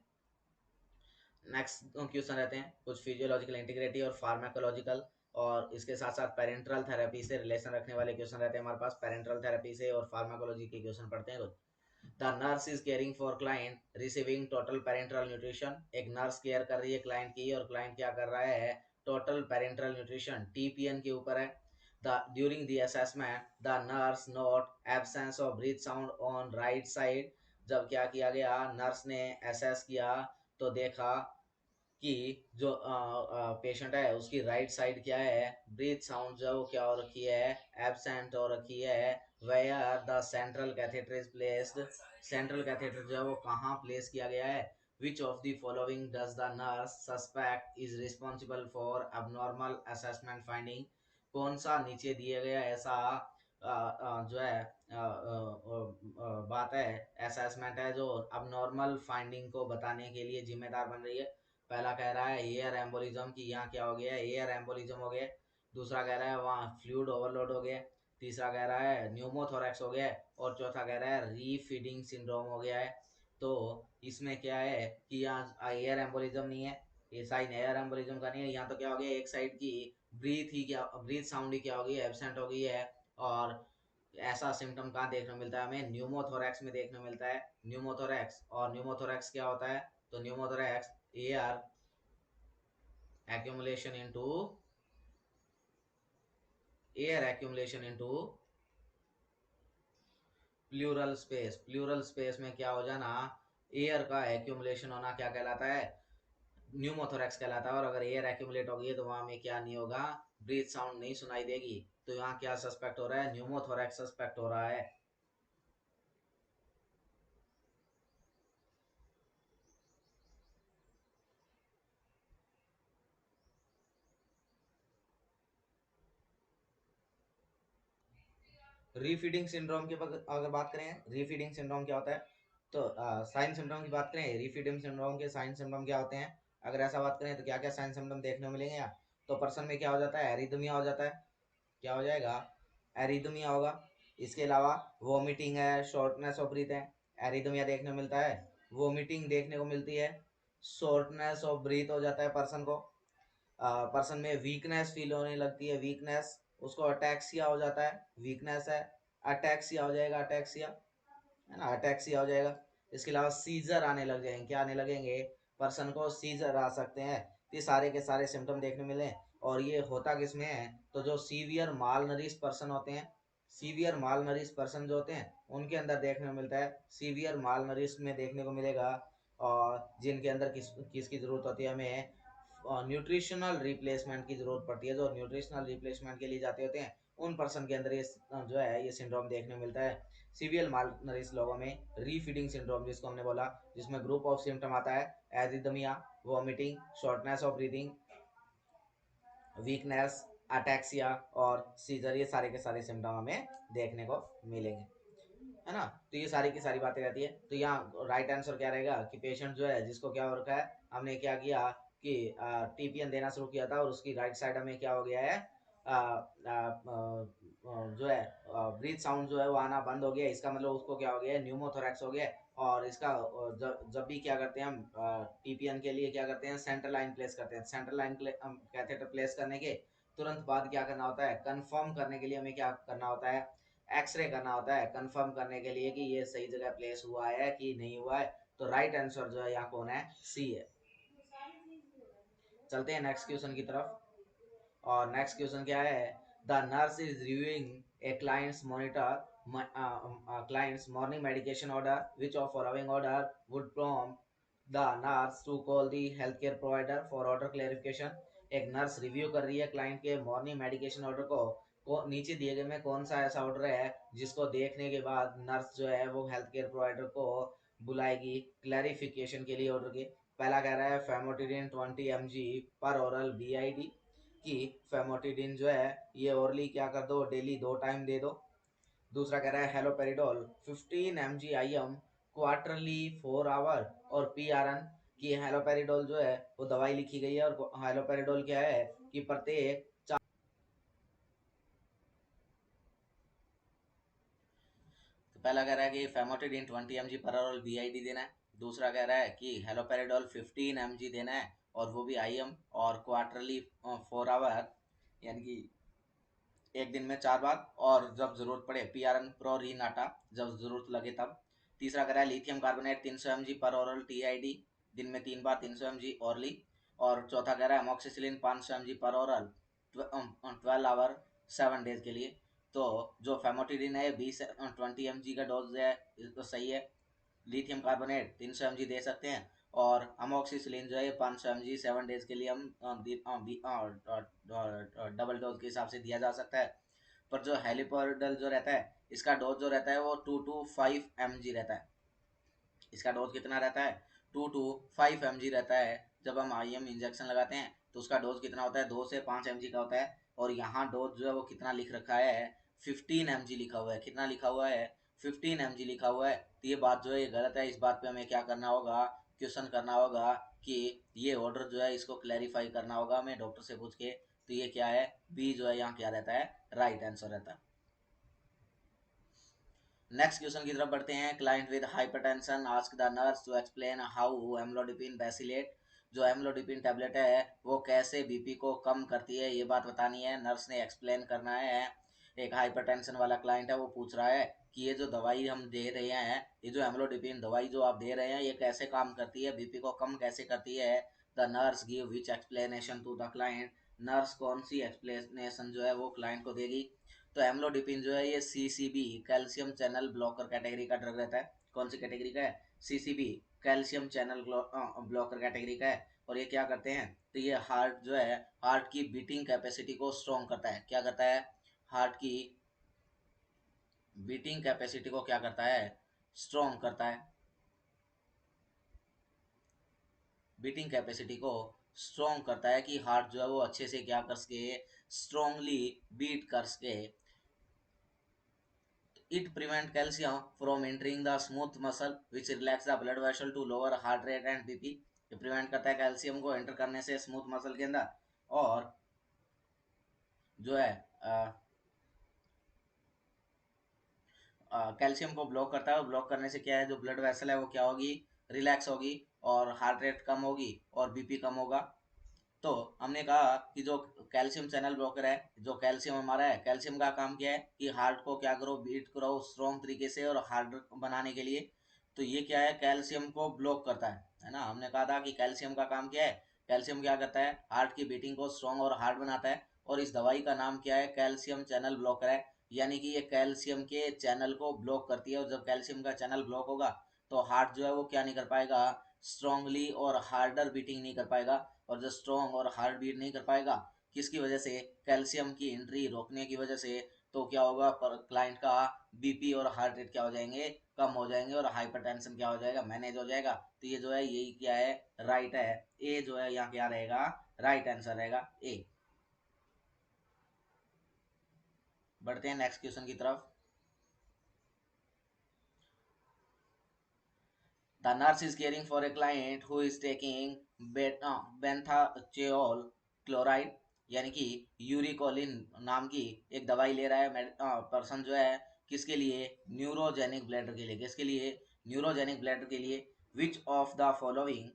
नेक्स्ट क्वेश्चन रहते हैं कुछ फिजियोलॉजिकल इंटीग्रिटी और फार्माकोलॉजिकल, और इसके साथ साथ पेरेंट्रल थेरेपी से रिलेशन रखने वाले क्वेश्चन रहते हैं हमारे पास। पेरेंट्रल थेरेपी से और फार्माकोलॉजी के क्वेश्चन पढ़ते हैं कुछ। The nurse is caring for client receiving total parenteral nutrition. एक नर्स केयर कर रही है क्लाइंट की, और क्लाइंट क्या कर रहा है, टोटल पेरेंट्रल न्यूट्रिशन टीपीएन के ऊपर है। During the assessment the nurse note absence of breath sound on right side। जब क्या किया गया, नर्स ने असेस किया तो देखा कि जो पेशेंट है उसकी राइट साइड क्या है, ब्रीथ साउंड जो क्या हो रखी है, एब्सेंट हो रखी है। Where the central catheter is placed. Central catheter जो है वो कहाँ प्लेस किया गया है। Which of the following does the nurse suspect is responsible for abnormal assessment finding. कौन सा नीचे दिए गया ऐसा जो है बात है, असेसमेंट है जो अब नॉर्मल फाइंडिंग को बताने के लिए जिम्मेदार बन रही है। पहला कह रहा है एयर एम्बोलिज्म की, यहाँ क्या हो गया, एयर एम्बोलिज्म हो गया। दूसरा कह रहा है वहाँ फ्लूइड ओवरलोड हो गया। तीसरा कह रहा है न्यूमोथोरैक्स हो गया, और चौथा कह रहा है रीफीडिंग सिंड्रोम हो गया है। तो इसमें क्या है कि यहाँ एयर एम्बोलिज्म नहीं है, ये साइन एयर एम्बोलिज्म का नहीं है। यहाँ तो क्या हो गया, एक साइड की ब्रीथ साउंड ही क्या हो गई, एबसेंट हो गई है। और ऐसा सिम्टम कहाँ देखने को मिलता है, हमें न्यूमोथोरैक्स में देखने को मिलता है। न्यूमोथोरैक्स, और न्यूमोथोरैक्स क्या होता है, तो pneumothorax air accumulation into air accumulation into plural space. Plural space में क्या हो जाना, एयर का एक्यूमुलेशन होना क्या कहलाता है, न्यूमोथोरैक्स कहलाता है। और अगर एयर एक्यूमुलेट होगी तो वहां में क्या नहीं होगा, ब्रीथ साउंड नहीं सुनाई देगी। तो यहाँ क्या सस्पेक्ट हो रहा है, न्यूमोथोरैक्स सस्पेक्ट हो रहा है। रीफीडिंग सिंड्रोम की अगर बात करें, रीफीडिंग सिंड्रोम क्या होता है, तो साइन सिम्टम की बात करें, रीफीडिंग सिंड्रोम के साइन सिम्टम क्या होते हैं। अगर ऐसा बात करें तो क्या क्या साइन सिम्टम देखने को मिलेंगे यहाँ। तो पर्सन में क्या हो जाता है, एरिथमिया हो जाता है, क्या हो जाएगा, एरिथमिया होगा। इसके अलावा वोमिटिंग है, शॉर्टनेस ऑफ ब्रीथ है, एरिथमिया देखने को मिलता है, वोमिटिंग देखने को मिलती है, शॉर्टनेस ऑफ ब्रीथ हो जाता है पर्सन को। पर्सन में वीकनेस फील होने लगती है, वीकनेस, उसको अटैक्सिया हो जाता है, वीकनेस है, अटैक्सिया हो जाएगा, अटैक्सिया है ना, अटैक्सिया हो जाएगा। इसके अलावा सीजर आने लग जाएंगे। क्या आने लगेंगे? पर्सन को सीजर आ सकते हैं। ये सारे के सारे सिम्टम देखने मिले। और ये होता किस में है? तो जो सीवियर माल नरिश पर्सन होते हैं, सीवियर माल नरिश पर्सन जो होते हैं उनके अंदर देखने को मिलता है, सीवियर माल नरिश में देखने को मिलेगा। और जिनके अंदर किसकी ज़रूरत होती है? हमें न्यूट्रिशनल रिप्लेसमेंट की ज़रूरत पड़ती है। जो न्यूट्रिशनल रिप्लेसमेंट के लिए जाते होते हैं उन पर्सन के अंदर ये जो है ये सिंड्रोम देखने को मिलता है। सीवियर माल नरिश लोगों में रीफीडिंग सिंड्रोम जिसको हमने बोला, जिसमें ग्रुप ऑफ सिम्टम आता है, arrhythmia, vomiting, shortness of breathing, weakness, ataxia और सीजर, ये सारे के सारे सिम्टम हमें देखने को मिलेंगे, है ना। तो ये सारी की सारी बातें रहती है। तो यहाँ राइट आंसर क्या रहेगा कि पेशेंट जो है जिसको क्या हो रखा है, हमने क्या किया कि टीपीएन देना शुरू किया था और उसकी राइट साइड में क्या हो गया है, जो है ब्रीथ साउंड जो है वो आना बंद हो गया। इसका मतलब उसको क्या हो गया है? न्यूमोथोरैक्स हो गया। और इसका जब भी क्या करते हैं हम टीपीएन के लिए क्या करते हैं? सेंट्रल लाइन प्लेस करते हैं। सेंट्रल लाइन कैथेटर प्लेस करने के तुरंत बाद क्या करना होता है? कंफर्म करने के लिए हमें क्या करना होता है? एक्सरे करना होता है, कंफर्म करने के लिए कि ये सही जगह प्लेस हुआ है कि नहीं हुआ है। तो राइट आंसर जो है यहाँ कौन है? सी है। चलते हैं नेक्स्ट क्वेश्चन की तरफ। और नेक्स्ट क्वेश्चन क्या है? The nurse is reviewing A clients monitor client's morning medication order. Which of following order would prompt the nurse to call the healthcare provider for order clarification? एक nurse review कर रही है client के morning medication order को नीचे दिए गए में कौन सा ऐसा ऑर्डर है जिसको देखने के बाद नर्स जो है वो हेल्थ केयर प्रोवाइडर को बुलाएगी क्लैरिफिकेशन के लिए ऑर्डर की। पहला कह रहा है फेमोटिडिन 20 mg पर ओरल BID, कि फेमोटिडिन जो है ये ओरली क्या कर दो, डेली 2 टाइम दे दो। दूसरा कह रहा है haloperidol 15 mg IM quarterly 4 hour और PRN, कि हेलोपेरिडोल जो है वो दवाई लिखी गई है और हेलोपेरिडोल क्या है कि प्रत्येक। तो पहला कह रहा है कि famotidine 20 mg per hour BID देना है। दूसरा कह रहा है कि हेलोपेरिडोल 15 mg देना है और वो भी IM और क्वार्टरली 4 आवर, यानी कि एक दिन में 4 बार, और जब जरूरत पड़े PRN प्रोरीनाटा, जब जरूरत लगे तब। तीसरा कह रहा है लिथियम कार्बोनेट 300 mg पर ओरल TID, दिन में 3 बार 300 mg ओरली। और चौथा कह रहा है अमोक्सिसिलिन 500 mg पर ओरल 12 आवर 7 डेज के लिए। तो जो फेमोटिडिन है 20 20 mg का डोज है, तो सही है। लिथियम कार्बोनेट 300 mg दे सकते हैं और अमोक्सिसिलिन जो है 500 mg 7 डेज के लिए हम डबल डोज के हिसाब से दिया जा सकता है। पर जो हेलिपोरिडल जो रहता है इसका डोज जो रहता है वो 2 to 5 mg रहता है। इसका डोज कितना रहता है? 2 to 5 mg रहता है। जब हम IM इंजेक्शन लगाते हैं तो उसका डोज कितना होता है? 2 से 5 mg का होता है। और यहाँ डोज जो है वो कितना लिख रखा है? 15 mg लिखा हुआ है। कितना लिखा हुआ है? 15 mg लिखा हुआ है। तो ये बात जो है ये गलत है। इस बात पे हमें क्या करना होगा? क्वेश्चन करना होगा कि ये ऑर्डर जो है इसको क्लैरिफाई करना होगा हमें डॉक्टर से पूछ के। तो ये क्या है? बी जो है यहाँ क्या रहता है? राइट आंसर रहता है। नेक्स्ट क्वेश्चन की तरफ बढ़ते हैं। Client with hypertension ask the nurse to explain how amlodipine besylate, जो एम्लोडिपिन टेबलेट है वो कैसे बीपी को कम करती है, ये बात बतानी है। नर्स ने एक्सप्लेन करना है। एक हाइपरटेंशन वाला क्लाइंट है, वो पूछ रहा है कि ये जो दवाई हम दे रहे हैं, ये जो एम्लोडिपिन दवाई जो आप दे रहे हैं ये कैसे काम करती है, बीपी को कम कैसे करती है। The nurse give which explanation to the client, nurse कौन सी एक्सप्लेनेशन जो है वो क्लाइंट को देगी। तो एम्लोडिपिन जो है ये CCB calcium channel blocker category का ड्रग रहता है। कौन सी कैटेगरी का है? CCB calcium channel blocker category का है। और ये क्या करते हैं? तो ये हार्ट जो है, हार्ट की बीटिंग कैपेसिटी को स्ट्रॉन्ग करता है। क्या करता है? हार्ट की बीटिंग कैपेसिटी को क्या करता है? स्ट्रॉन्ग करता है। बीटिंग कैपेसिटी को स्ट्रॉन्ग करता है कि हार्ट जो है वो अच्छे से क्या कर सके? स्ट्रॉन्गली बीट कर सके। It prevent calcium from entering the smooth muscle which relax the blood vessel to lower heart rate and BP। ये प्रिवेंट करता है कैल्शियम को एंटर करने से स्मूथ मसल के अंदर। और जो है कैल्शियम को ब्लॉक करता है। ब्लॉक करने से क्या है, जो ब्लड वेसल है वो क्या होगी? रिलैक्स होगी और हार्ट रेट कम होगी और बीपी कम होगा। तो हमने कहा कि जो कैल्शियम चैनल ब्लॉकर है, जो कैल्शियम हमारा है, कैल्शियम का काम क्या है कि हार्ट को क्या करो? बीट करो स्ट्रॉन्ग तरीके से और हार्ड बनाने के लिए। तो ये क्या है, कैल्शियम को ब्लॉक करता है ना। हमने कहा था कि कैल्शियम का काम क्या है, कैल्शियम क्या करता है, हार्ट की बीटिंग को स्ट्रॉन्ग और हार्ड बनाता है। और इस दवाई का नाम क्या है, कैल्शियम चैनल ब्लॉकर है। यानी कि ये कैल्शियम के चैनल को ब्लॉक करती है, और जब कैल्शियम का चैनल ब्लॉक होगा तो हार्ट जो है वो क्या नहीं कर पाएगा, स्ट्रांगली और हार्डर बीटिंग नहीं कर पाएगा। और जो स्ट्रॉन्ग और हार्ड बीट नहीं कर पाएगा, किसकी वजह से, कैल्शियम की एंट्री रोकने की वजह से, तो क्या होगा, पर क्लाइंट का बीपी और हार्ट रेट क्या हो जाएंगे, कम हो जाएंगे, और हाइपरटेंशन क्या हो जाएगा, मैनेज हो जाएगा। तो ये जो है यही क्या है, राइट है। ए जो है यहाँ क्या रहेगा, राइट आंसर रहेगा ए। बढ़ते हैं नेक्स्ट क्वेश्चन की तरफ। The nurse is caring for a client who is taking benthachol chloride यानी कि यूरिकोलिन नाम की एक दवाई ले रहा है पर्सन जो है, किसके लिए, न्यूरोजेनिक ब्लैडर के लिए। किसके लिए, न्यूरोजेनिक ब्लैडर के लिए। विच of the following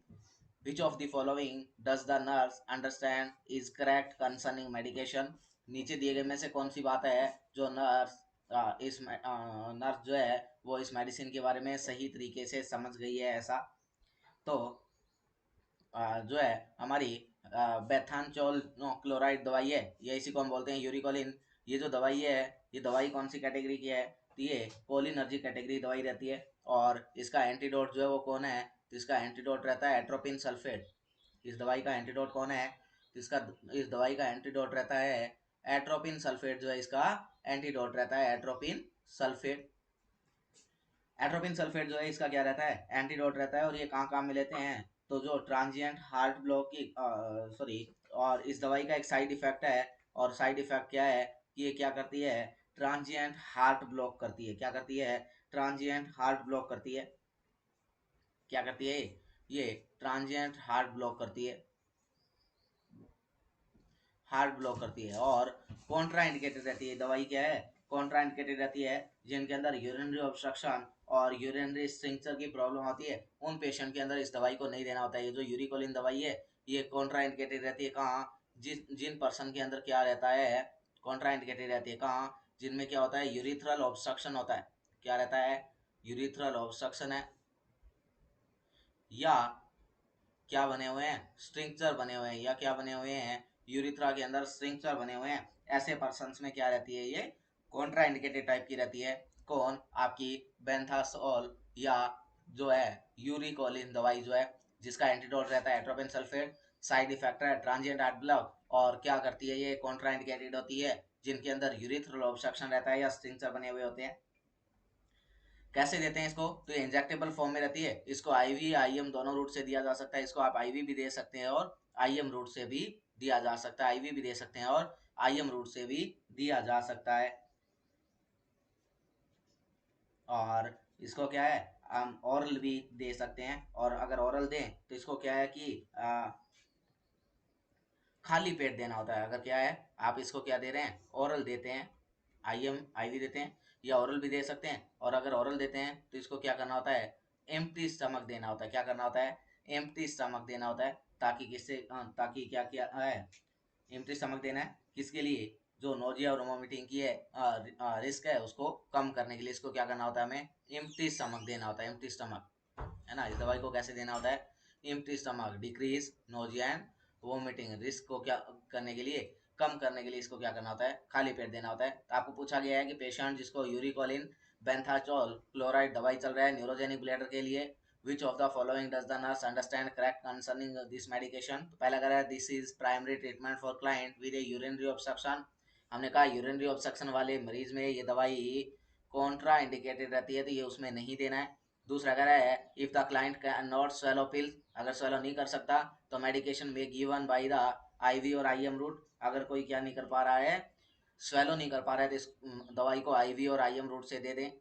Which of the following does the nurse understand is correct concerning medication? नीचे दिए गए में से कौन सी बात है जो नर्स इस नर्स जो है वो इस मेडिसिन के बारे में सही तरीके से समझ गई है, ऐसा। तो जो है हमारी बेथानचोल क्लोराइड दवाई है, ये इसी को हम बोलते हैं यूरिकोलिन। ये जो दवाई है, ये दवाई कौन सी कैटेगरी की है, तो ये कोलिनर्जिक कैटेगरी दवाई रहती है। और इसका एंटीडोट जो है वो कौन है, तो इसका एंटीडोट रहता है एट्रोपिन सल्फेट। इस दवाई का एंटीडोट कौन है, तो इसका इस दवाई का एंटीडोट रहता है एट्रोपिन सल्फेट, जो है इसका एंटीडोट रहता है एट्रोपिन सल्फेट। एट्रोपिन सल्फेट जो है इसका क्या रहता है, एंटीडोट रहता है। और ये कहाँ कहाँ में लेते हैं, तो जो ट्रांजिएंट हार्ट ब्लॉक की सॉरी, और इस दवाई का एक साइड इफेक्ट है। और साइड इफेक्ट क्या है कि ये क्या करती है, ट्रांजिएंट हार्ट ब्लॉक करती है। क्या करती है, ट्रांजिएंट हार्ट ब्लॉक करती है। क्या करती है, ये ट्रांजिएंट हार्ट ब्लॉक करती है, हार्ट ब्लॉक करती है। और कॉन्ट्रा इंडिकेटेड रहती है दवाई, क्या है, कॉन्ट्रा इंडिकेटेड रहती है जिनके अंदर यूरिनरी ऑब्स्ट्रक्शन और यूरिनरी स्ट्रक्चर की प्रॉब्लम होती है, उन पेशेंट के अंदर इस दवाई को नहीं देना होता है। ये जो यूरिकोलिन दवाई है, ये कॉन्ट्रा इंडिकेटेड रहती है कहाँ, जिन पर्सन के अंदर क्या रहता है, कॉन्ट्रा इंडिकेटेड रहती है कहाँ, जिनमें क्या होता है, यूरिथ्रल ऑब्स्ट्रक्शन होता है। क्या रहता है, यूरिथ्रल ऑब्स्ट्रक्शन है, या क्या बने हुए हैं, स्ट्रिंक्चर बने हुए हैं, या क्या बने हुए हैं, यूरिथ्रा के अंदर स्ट्रिंक्चर बने हुए हैं। ऐसे पर्सन्स में क्या रहती है, ये कॉन्ट्रा इंडिकेटेड टाइप की रहती है। कौन, आपकी बेंथासोल, या जो है यूरिकोलिन दवाई जो है, जिसका एंटीडोट रहता है एट्रोपिन सल्फेट। साइड इफेक्ट है ट्रांजिएंट हार्ट ब्लॉक। और क्या करती है, ये कॉन्ट्रा इंडिकेटेड होती है जिनके अंदर यूरिथ्रल ऑब्स्ट्रक्शन रहता है या स्ट्रिंक्चर बने हुए होते हैं। कैसे देते हैं इसको, तो ये इंजेक्टेबल फॉर्म में रहती है। इसको आईवी आईएम दोनों रूट से दिया जा सकता है। इसको आप आईवी भी दे सकते हैं और आईएम रूट से भी दिया जा सकता है। आईवी भी दे सकते हैं और आईएम रूट से भी दिया जा सकता है। और इसको क्या है, हम ओरल भी दे सकते हैं। और अगर ओरल दें तो इसको क्या है कि खाली पेट देना होता है। अगर क्या है, आप इसको क्या दे रहे हैं, ओरल देते हैं, आईएम आईवी देते हैं, या ओरल भी दे सकते हैं। और अगर ओरल देते हैं तो इसको क्या करना होता है, एम्प्टी स्टमक देना होता है। क्या करना होता है, एम्प्टी स्टमक देना होता है, ताकि किससे ताकि क्या क्या है, एम्प्टी स्टमक देना है किसके लिए, जो नोजिया और वोमिटिंग की है रिस्क है उसको कम करने के लिए। इसको क्या करना होता है, हमें एम्प्टी स्टमक देना होता है, एम्प्टी स्टमक, है ना। इस दवाई को कैसे देना होता है, empty stomach, decrease nausea and vomiting risk को क्या करने के लिए, कम करने के लिए इसको क्या करना होता है, खाली पेट देना होता है। तो आपको पूछा गया है कि पेशेंट जिसको यूरिकोलिन बेंथाचोल क्लोराइड दवाई चल रहा है न्यूरोजेनिक ब्लैडर के लिए, विच of the following does the nurse understand correct concerning this medication. तो पहला कह रहा है this is primary treatment for client with A urinary obstruction. हमने कहा यूरिनरी ऑब्स्ट्रक्शन वाले मरीज में ये दवाई कॉन्ट्रा इंडिकेटेड रहती है, तो ये उसमें नहीं देना है। दूसरा कह रहा है if the client can not swallow pill, अगर स्वेलो नहीं कर सकता तो मेडिकेशन में गिवन बाय द आईवी और आईएम रूट। अगर कोई क्या नहीं कर पा रहा है, स्वेलो नहीं कर पा रहा है, तो इस दवाई को आईवी और आईएम रूट से दे दें।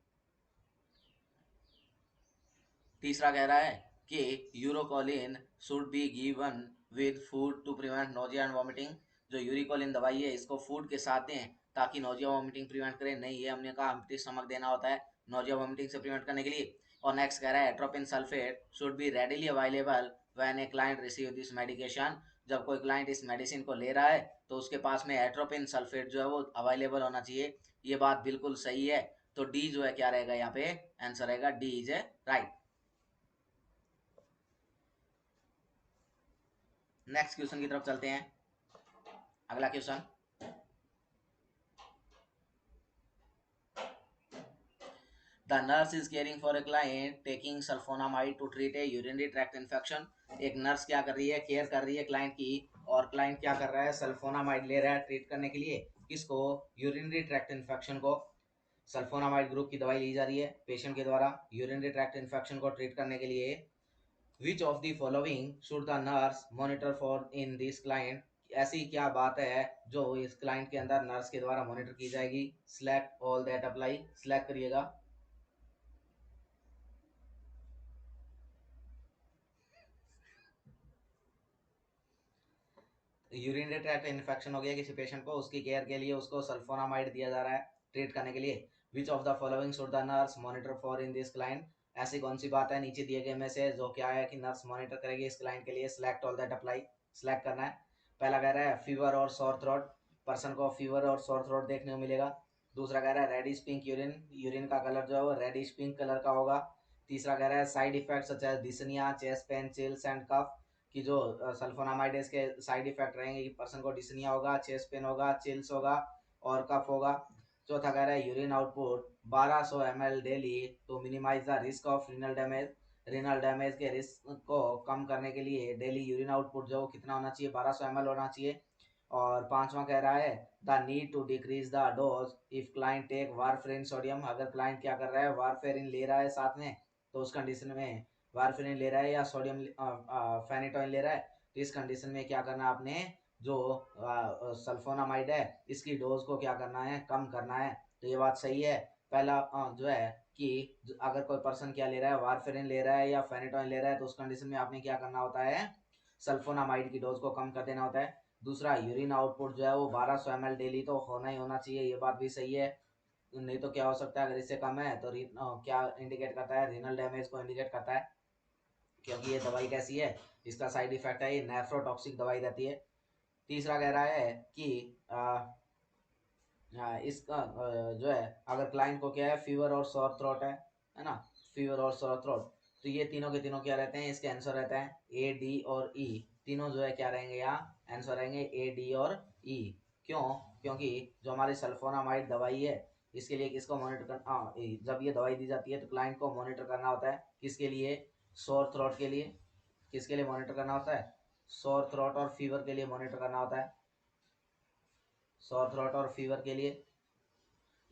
तीसरा कह रहा है कि urecholine should be given with food to prevent nausea and vomiting. जो यूरिकोलिन दवाई है इसको फूड के साथ दें ताकि नोजिया वॉमिटिंग प्रिवेंट करें। नहीं, ये हमने कहा एम्प्टी स्टमक देना होता है नोजिया वॉमिटिंग से प्रिवेंट करने के लिए। और नेक्स्ट कह रहा है atropine sulphate should be readily available when a client receive this medication. जब कोई क्लाइंट इस मेडिसिन को ले रहा है तो उसके पास में एट्रोपिन सल्फेट जो है वो अवेलेबल होना चाहिए। ये बात बिल्कुल सही है। तो डी जो है क्या रहेगा यहाँ पे, आंसर रहेगा D is A right. Next question की तरफ चलते हैं। अगला question, the nurse is caring for a client taking sulfonamide to treat a urinary tract infection. एक नर्स क्या कर रही है, केयर कर रही है क्लाइंट की, और क्लाइंट क्या कर रहा है, सल्फोनामाइड ले रहा है ट्रीट करने के लिए। किसको? यूरिनरी ट्रैक्ट इन्फेक्शन को। सल्फोनामाइड ग्रुप की दवाई ली जा रही है पेशेंट के द्वारा यूरिनरी ट्रैक्ट इन्फेक्शन को ट्रीट करने के लिए। विच of the following should the nurse monitor for in this client? ऐसी क्या बात है जो इस क्लाइंट के अंदर नर्स के द्वारा मॉनिटर की जाएगी? Select all that apply, select करिएगा। यूरिनरी ट्रैक्ट इन्फेक्शन हो गया किसी पेशेंट को, उसकी केयर के लिए उसको सल्फोनामाइड दिया जा रहा है ट्रीट करने के लिए। विच of the following should the nurse monitor for in this client? ऐसी कौन सी बात है नीचे दिए गए में से जो क्या है कि नर्स मॉनिटर करेगी इस क्लाइंट के लिए? Select all that apply, select करना है। पहला कह रहा है फीवर और सोर थ्रोट, पर्सन को फीवर और सोर थ्रोट देखने को मिलेगा। दूसरा कह रहा है रेडिश पिंक यूरिन, यूरिन का कलर जो है वो रेडिश पिंक कलर का होगा। तीसरा कह रहा है side effects such as dyspnea, chest pain, chills and cough, कि जो सल्फोनामाइड के साइड इफेक्ट रहेंगे कि पर्सन को डिसनिया होगा, चेस्ट पेन होगा, चिल्स होगा और कफ होगा। चौथा कह रहा है urine output 1200 ml daily to minimise the risk of renal damage. Renal damage के रिस्क को कम करने के लिए डेली यूरिन आउटपुट जो कितना होना चाहिए? 1200 ml होना चाहिए। और पांचवा कह रहा है the need to decrease the dose if client take warfarin sodium. अगर क्लाइंट क्या कर रहा है, वारफेरिन ले रहा है साथ में, तो उस कंडीशन में वारफेरिन ले रहा है या सोडियम फेनिटोइन ले रहा है, तो इस कंडीशन में क्या करना है आपने, जो सल्फोनामाइड है इसकी डोज को क्या करना है, कम करना है। तो ये बात सही है। पहला जो है कि अगर कोई पर्सन क्या ले रहा है, वारफेरिन ले रहा है या फेनिटोइन ले रहा है, तो उस कंडीशन में आपने क्या करना होता है, सल्फोनामाइड की डोज को कम कर देना होता है। दूसरा यूरिन आउटपुट जो है वो 1200 ml डेली तो होना ही होना चाहिए, ये बात भी सही है। नहीं तो क्या हो सकता है, अगर इससे कम है तो क्या इंडिकेट करता है, रीनल डैमेज को इंडिकेट करता है, क्योंकि ये दवाई कैसी है, इसका साइड इफेक्ट है, ये नेफ्रोटॉक्सिक दवाई रहती है। तीसरा कह रहा है कि इसका जो है अगर क्लाइंट को क्या है, फीवर और सोर थ्रोट है ना, फीवर और सोर थ्रोट, तो ये तीनों के तीनों क्या रहते हैं, इसके आंसर रहते हैं ए, डी और ई। तीनों जो है क्या रहेंगे, यहाँ आंसर रहेंगे ए, डी और ई। क्यों? क्योंकि जो हमारी सल्फोनामाइड दवाई है इसके लिए किसको मॉनिटर करना, जब ये दवाई दी जाती है तो क्लाइंट को मॉनिटर करना होता है, किसके लिए, सोर थ्रोट के लिए। किसके लिए मॉनिटर करना होता है? सोर थ्रोट और फीवर के लिए मॉनिटर करना होता है, सोर थ्रोट और फीवर के लिए।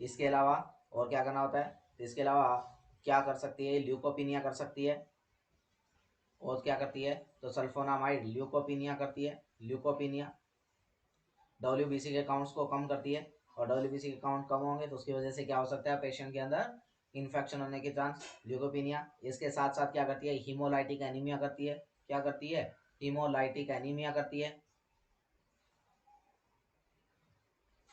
इसके अलावा और क्या करना होता है? तो इसके अलावा क्या कर सकती है, ल्यूकोपिनिया कर सकती है। और क्या करती है, तो सल्फोनामाइड ल्यूकोपिनिया करती है, ल्यूकोपिनिया डब्ल्यूबीसी के काउंट्स को कम करती है। और डब्ल्यूबीसी के काउंट कम होंगे तो उसकी वजह से क्या हो सकता है, पेशेंट के अंदर इन्फेक्शन होने के चांस, ल्यूकोपिनिया। इसके साथ साथ क्या करती है, हीमोलाइटिक एनीमिया करती है। क्या करती है? हीमोलाइटिक एनीमिया करती है,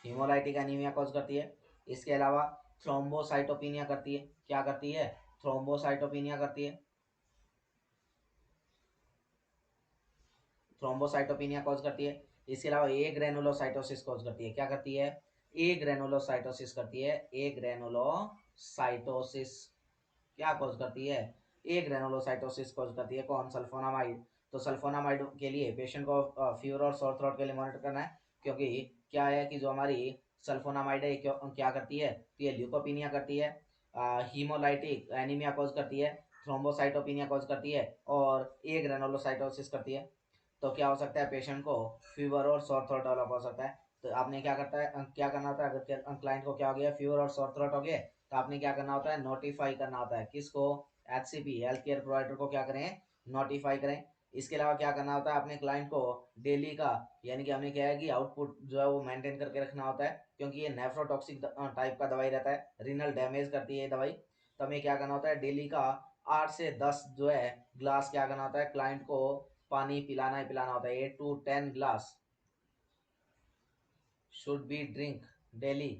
हीमोलाइटिक एनीमिया कॉज करती है। इसके अलावा थ्रोम्बोसाइटोपिनिया करती है। क्या करती है? थ्रोम्बोसाइटोपिनिया करती है, थ्रोम्बोसाइटोपिनिया कॉज करती है। इसके अलावा ए ग्रेनुलोसाइटोसिस कॉज करती है। क्या करती है? ए ग्रेनुलोसाइटोसिस करती है, ए ग्रेनुलोसाइटोसिस क्या कॉज करती है, ए ग्रेनुलोसाइटोसिस कॉज करती है। कौन? सल्फोनामाइड। तो सल्फोनामाइड के लिए पेशेंट को फीवर और सोर थ्रोट के लिए मॉनिटर करना है, क्योंकि क्या है कि जो हमारी सल्फोनामाइड है क्या करती है, तो ये ल्यूकोपिनिया करती है, हीमोलाइटिक एनीमिया कॉज करती है, थ्रोम्बोसाइटोपिनिया कॉज करती है और ए ग्रेनुलोसाइटोसिस करती है। तो क्या हो सकता है, पेशेंट को फीवर और सोर थ्रोट डेवलप हो सकता है। तो आपने क्या करता है, क्या करना होता है, अगर क्लाइंट को क्या हो गया, फीवर और सोर थ्रोट हो गया, तो आपने क्या करना होता है, नोटिफाई करना होता है। किसको? एचसीपी, हेल्थ केयर प्रोवाइडर को क्या करें, नोटिफाई करें। इसके अलावा क्या करना होता है, अपने क्लाइंट को डेली का, यानी कि हमने क्या है कि आउटपुट जो है वो मेंटेन करके रखना होता है, क्योंकि ये नेफ्रोटॉक्सिक टाइप का दवाई रहता है, रीनल डैमेज करती है ये दवाई। तो हमें क्या करना होता है, डेली का 8 से 10 जो है ग्लास क्या करना होता है, क्लाइंट को पानी पिलाना ही पिलाना होता है। 8 to 10 glass should be drink daily.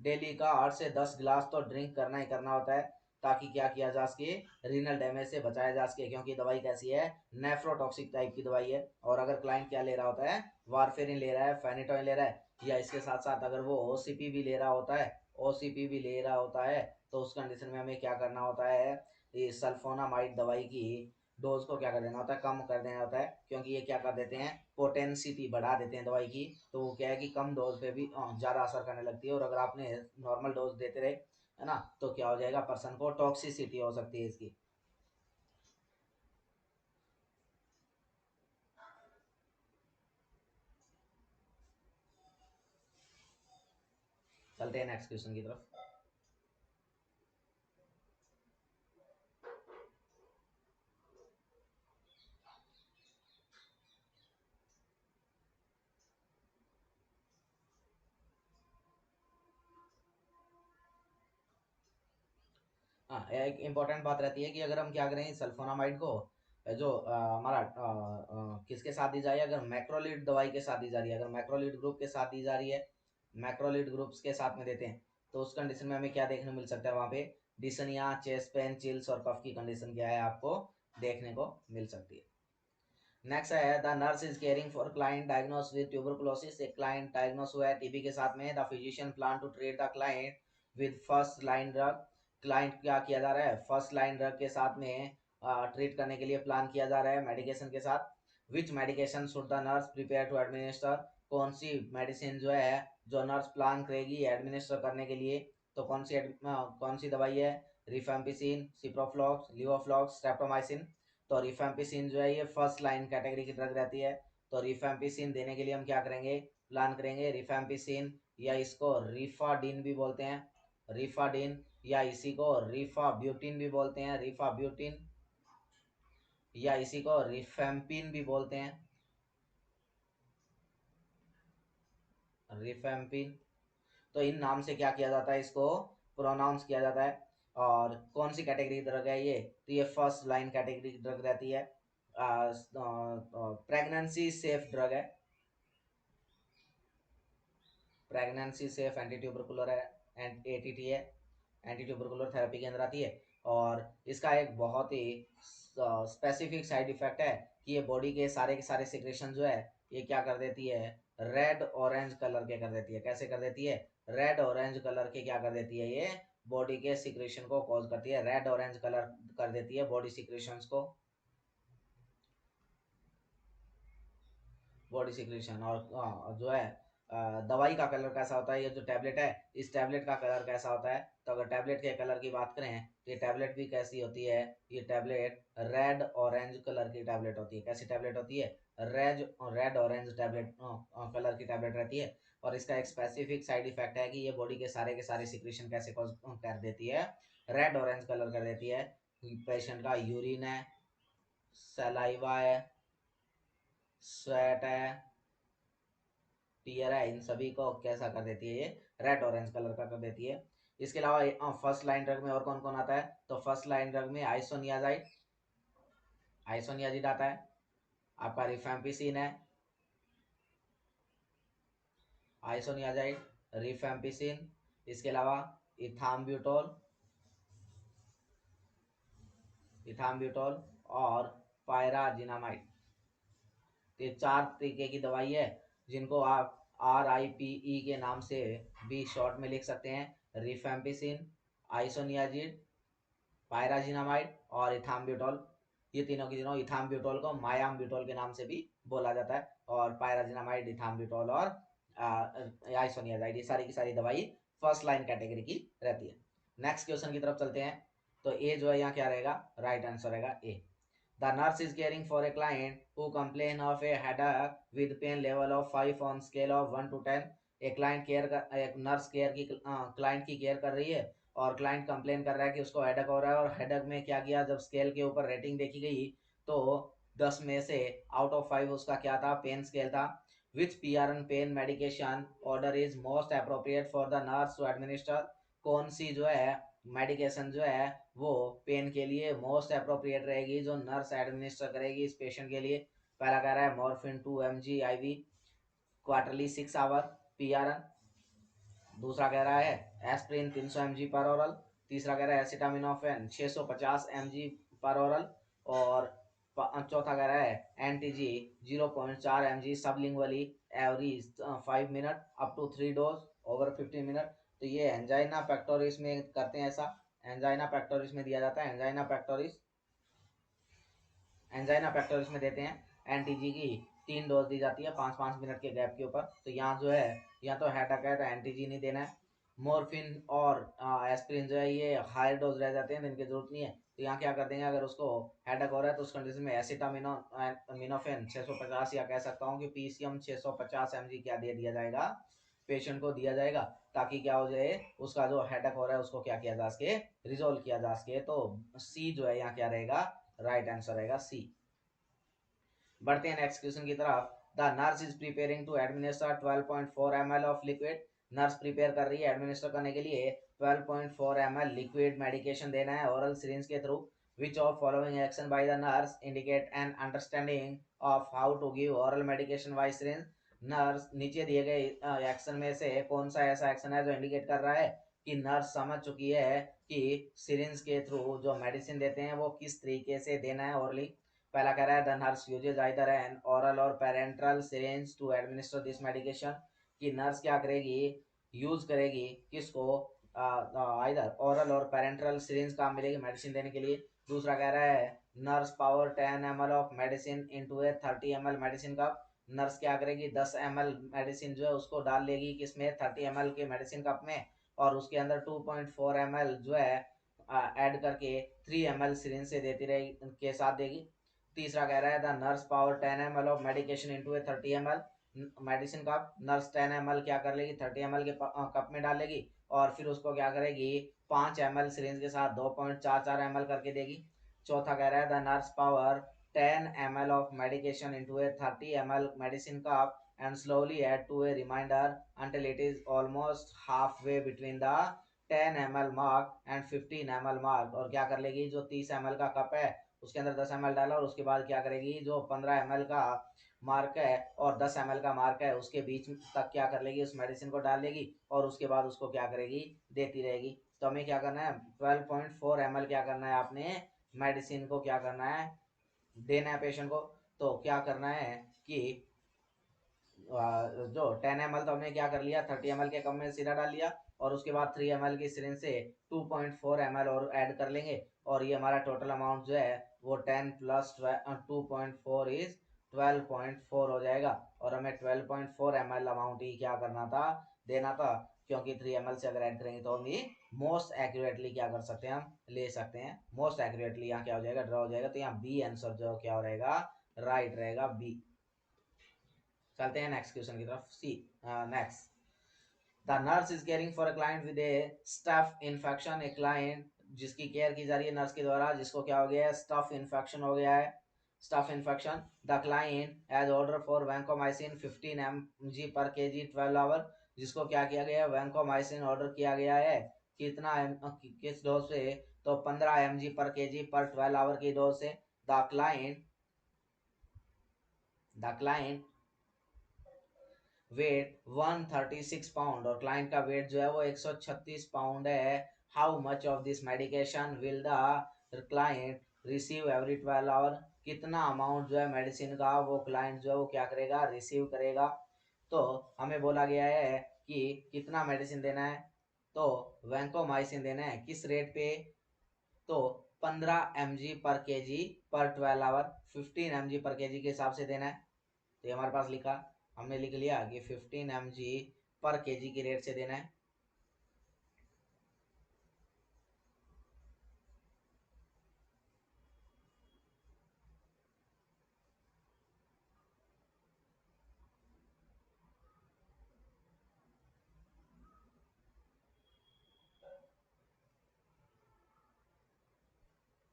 Daily का 8 से 10 ग्लास तो ड्रिंक करना ही करना होता है, ताकि क्या किया जा सके, रीनल डैमेज से बचाया जा सके, क्योंकि दवाई कैसी है, नेफ्रोटॉक्सिक टाइप की दवाई है। और अगर क्लाइंट क्या ले रहा होता है, वारफेरिन ले रहा है, फेनिटोइन ले रहा है, या इसके साथ साथ अगर वो ओसीपी भी ले रहा होता है, ओसीपी भी ले रहा होता है, तो उस कंडीशन में हमें क्या करना होता है, ये सल्फोनामाइड दवाई की डोज को क्या कर देना होता है, कम कर देना होता है, क्योंकि ये क्या कर देते हैं, पोटेंसिटी बढ़ा देते हैं दवाई की। तो वो क्या है कि कम डोज पे भी ज़्यादा असर करने लगती है, और अगर आपने नॉर्मल डोज देते रहे, है ना, तो क्या हो जाएगा, पर्सन को टॉक्सिसिटी हो सकती है इसकी। चलते हैं नेक्स्ट क्वेश्चन की तरफ। हाँ, एक इम्पॉर्टेंट बात रहती है कि अगर हम क्या करें, सल्फोनामाइड को जो हमारा किसके साथ दी जा रही है, अगर मैक्रोलिड दवाई के साथ दी जा रही है, अगर मैक्रोलिड ग्रुप के साथ दी जा रही है, मैक्रोलिड ग्रुप्स के साथ में देते हैं, तो उस कंडीशन में हमें क्या देखने को मिल सकता है, वहाँ पे डिसनिया, चेस्ट पेन, चिल्स और कफ की कंडीशन क्या है, आपको देखने को मिल सकती है। नेक्स्ट है, the nurse is caring for client diagnose with tuberculosis. एक क्लाइंट डायग्नोस हुआ है टीबी के साथ में, the physician plan to treat the client with first line drug. Client क्या किया जा रहा है, फर्स्ट लाइन ड्रग के साथ में ट्रीट करने के लिए प्लान किया जा रहा है मेडिकेशन के साथ। Which medication should the nurse prepare to administer. कौन सी मेडिसिन जो है, जो नर्स प्लान करेगी एडमिनिस्टर करने के लिए, तो कौन सी दवाई है, रिफेम्पिसिन, सिप्रोफ्लॉक्स, लिवोफ्लॉक्स, स्ट्रेप्टोमाइसिन। तो रिफेम्पिसिन जो है ये फर्स्ट लाइन कैटेगरी की ड्रग रहती है। तो रिफेम्पिसिन देने के लिए हम क्या करेंगे, प्लान करेंगे रिफेम्पिसिन, या इसको रिफाडिन भी बोलते हैं, रिफाडिन, या इसी को रिफाब्यूटिन भी बोलते हैं, रिफाब्यूटिन, या इसी को रिफेम्पिन भी बोलते हैं, रिफेम्पिन। तो इन नाम से क्या किया जाता है, इसको प्रोनाउंस किया जाता है। और कौन सी कैटेगरी ड्रग है ये, तो ये फर्स्ट लाइन कैटेगरी की ड्रग रहती है। प्रेगनेंसी सेफ ड्रग है, प्रेगनेंसी सेफ एंटी ट्यूबरकुलर है, एटीटी है, एंटी ट्यूबरकुलर थेरेपी के अंदर आती है। और इसका एक बहुत ही स्पेसिफिक साइड इफेक्ट है कि ये बॉडी के सारे सिक्रेशन जो है, ये क्या कर देती है, रेड ऑरेंज कलर के कर देती है। कैसे कर देती है, रेड ऑरेंज कलर के क्या कर देती है, ये बॉडी के सिक्रेशन को कॉज करती है, रेड ऑरेंज कलर कर देती है बॉडी सिक्रेशंस को, बॉडी सिक्रेशन। और जो है दवाई का कलर कैसा होता है, ये जो टैबलेट है, इस टैबलेट का कलर कैसा होता है, तो अगर टैबलेट के कलर की बात करें, तो ये टैबलेट भी कैसी होती है, ये टैबलेट रेड ऑरेंज कलर की टैबलेट होती है। कैसी टैबलेट होती है, red red orange tablet colour की टैबलेट रहती है। और इसका एक स्पेसिफिक साइड इफेक्ट है कि ये बॉडी के सारे सिक्रेशन कैसे कर देती है, रेड ऑरेंज कलर कर देती है। पेशेंट का यूरिन है, सलाइवा है, स्वेट है, टीयर है, इन सभी को कैसा कर देती है, ये रेड ऑरेंज कलर का कर देती है। इसके अलावा फर्स्ट लाइन ड्रग में और कौन कौन आता है, तो फर्स्ट लाइन ड्रग में आइसोनियाजाइड, आइसोनियाजिड आता है, आपका रिफेम्पिसिन है, आइसोनियाजाइड, रिफेम्पिसिन। इसके अलावा इथाम्ब्यूटोल, इथाम्ब्यूटोल और पायराजिनामाइड। ये चार तरीके की दवाई है, जिनको आप RIPE के नाम से भी शॉर्ट में लिख सकते हैं। रिफेम्पिसिन, आइसोनियाजिड, पायराजिनामाइड और इथाम्ब्यूटोल। ये तीनों की तीनों, इथाम्ब्यूटोल को मायाम्ब्यूटोल के नाम से भी बोला जाता है, और पायराजिनामाइड, इथाम्ब्यूटोल और आइसोनियाजाइड, ये सारी की सारी दवाई फर्स्ट लाइन कैटेगरी की रहती है। नेक्स्ट क्वेश्चन की तरफ चलते हैं। तो ए जो है यहाँ क्या रहेगा, राइट आंसर रहेगा ए। The nurse is caring for a client who complain of a headache with pain level of 5 on scale of 1 to 10। एक नर्स केयर की क्लाइंट की केयर कर रही है, और क्लाइंट कंप्लेन कर रहा है कि उसको हेडक हो रहा है, और हेडक में क्या किया, जब स्केल के ऊपर रेटिंग देखी गई, तो 10 में से आउट ऑफ 5 उसका क्या था, पेन स्केल था। Which PRN pain medication order is most appropriate for the nurse to administer. कौन सी जो है मेडिकेशन जो है वो पेन के लिए मोस्ट अप्रोप्रिएट रहेगी, जो नर्स एडमिनिस्टर करेगी इस पेशेंट के लिए। पहला कह रहा है morphine 2 mg IV quarterly 6 hour PRN। दूसरा कह रहा है एस्प्रिन 300 mg पर ओरल। तीसरा कह रहा है एसिटामिनोफेन 650 mg पर ओरल। और चौथा कह रहा है NTG 0.4 mg sublingually every 5 minute up to 3 dose over 15 minute. तो ये एंजाइना पेक्टोरिस में करते हैं ऐसा, एंजाइना पेक्टोरिस में दिया जाता है, एंजाइना पेक्टोरिस। एंजाइना पेक्टोरिस में देते हैं एनटीजी की 3 डोज दी जाती है 5-5 मिनट के गैप के ऊपर। तो यहाँ जो है, यहाँ तो हेडेक है तो एनटीजी नहीं देना है। मोरफिन और एस्प्रिन जो है ये हायर डोज रह जाते हैं, तो इनकी जरूरत नहीं है। तो यहाँ क्या कर देंगे, अगर उसको हेडेक हो रहा है तो उस कंडीशन में एसिटामिनोफेन 650 या कह सकता हूँ कि पीसीएम 650 mg क्या दे दिया जाएगा, पेशेंट को दिया जाएगा, ताकि क्या हो जाए, उसका जो हेडेक हो रहा है उसको क्या किया जा सके, रिजोल्व किया जा सके। तो सी जो है यहाँ क्या रहेगा, राइट आंसर रहेगा सी। बढ़ते हैं नेक्स्ट क्वेश्चन की तरफ। The nurse is preparing to administer 12.4 ml of liquid. Nurse prepare कर रही है एडमिनिस्टर करने के लिए 12.4 ml लिक्विड मेडिकेशन देना है ओरल सिरिंज के थ्रू। Which of following action by the nurse indicate an understanding of how to give oral medication by syringe. Nurse नीचे दिए गए एक्शन में से कौन सा ऐसा एक्शन है जो इंडिकेट कर रहा है कि नर्स समझ चुकी है कि सिरिंज के थ्रू जो मेडिसिन देते हैं वो किस तरीके से देना है ओरली। पहला कह रहा है the nurse uses either an oral और parenteral syringe to administer this medication, कि नर्स क्या करेगी, यूज करेगी किसको, आइदर ओरल और पेरेंट्रल सिरिंज काम मिलेगी मेडिसिन देने के लिए। दूसरा कह रहा है nurse power 10 ml of medicine into A 30 ml medicine cup. Nurse क्या करेगी, 10 ml मेडिसिन जो है उसको डाल लेगी किसमें, 30 ml के मेडिसिन कप में, और उसके अंदर 2.4 ml जो है ऐड करके 3 ml सिरिंज से देती रहेगी, के साथ देगी। तीसरा कह रहा है the nurse power 10 ml of medication into A 30 ml medicine cup. Nurse 10 ml क्या कर लेगी, 30 ml के कप में डाल लेगी, और फिर उसको क्या करेगी, 5 ml सिरिंज के साथ 2.44 ml करके देगी। चौथा कह रहा है the nurse power 10 ml of medication into A 30 ml medicine cup and slowly add to a reminder until it is almost halfway between the 10 ml mark and 15 ml mark। और क्या कर लेगी, जो 30 ml का कप है उसके अंदर 10 ml डाला, और उसके बाद क्या करेगी, जो 15 ml का मार्क है और 10 ml का मार्क है उसके बीच तक क्या कर लेगी, उस मेडिसिन को डाल लेगी, और उसके बाद उसको क्या करेगी, देती रहेगी। तो हमें क्या करना है, 12.4 ml क्या करना है, आपने मेडिसिन को क्या करना है, देना है पेशेंट को। तो क्या करना है कि जो 10 ml तो हमने क्या कर लिया, 30 ml के कप में सीधा डाल लिया, और उसके बाद 3 ml की सिरिंज से 2.4 ml और ऐड कर लेंगे, और ये हमारा टोटल अमाउंट जो है वो 10 प्लस 2.4 इज 12.4 हो जाएगा। और हमें 12.4 ml अमाउंट ही क्या करना था, देना था, क्योंकि 3 ml से अगर ऐड करेंगे तो हम ये मोस्ट एक्यूरेटली क्या कर सकते हैं, हम ले सकते हैं मोस्ट एक्यूरेटली। यहाँ क्या हो जाएगा, ड्रॉ हो जाएगा, तो यहाँ बी आंसर जो क्या हो रहेगा, राइट रहेगा बी। चलते हैं नेक्स्ट क्वेश्चन की तरफ। See next, the nurse is caring for a client with a staph infection. A client जिसकी केयर की जा रही है नर्स के द्वारा, जिसको क्या हो गया है, स्टफ इन्फेक्शन हो गया है, staph infection. The client as order for vancomycin 15 mg पर केजी 12 आवर। जिसको क्या किया गया है, वैंकोमाइसिन ऑर्डर किया गया है, कितना किस डोज से, तो 15 mg पर केजी पर 12 आवर की डोज से। द क्लाइंट वेट 136 पाउंड, और क्लाइंट का वेट जो है वो 136 पाउंड है। How much of this medication will the client receive every 12 hour. कितना अमाउंट जो है मेडिसिन का वो क्लाइंट जो है वो क्या करेगा, रिसीव करेगा। तो हमें बोला गया है कि कितना मेडिसिन देना है, तो वैंकोमाइसिन देना है किस रेट पे, तो 15 mg पर केजी पर 12 आवर, 15 mg पर केजी के हिसाब से देना है। तो ये हमारे पास लिखा, हमने लिख लिया कि 15 mg पर केजी की रेट से देना है।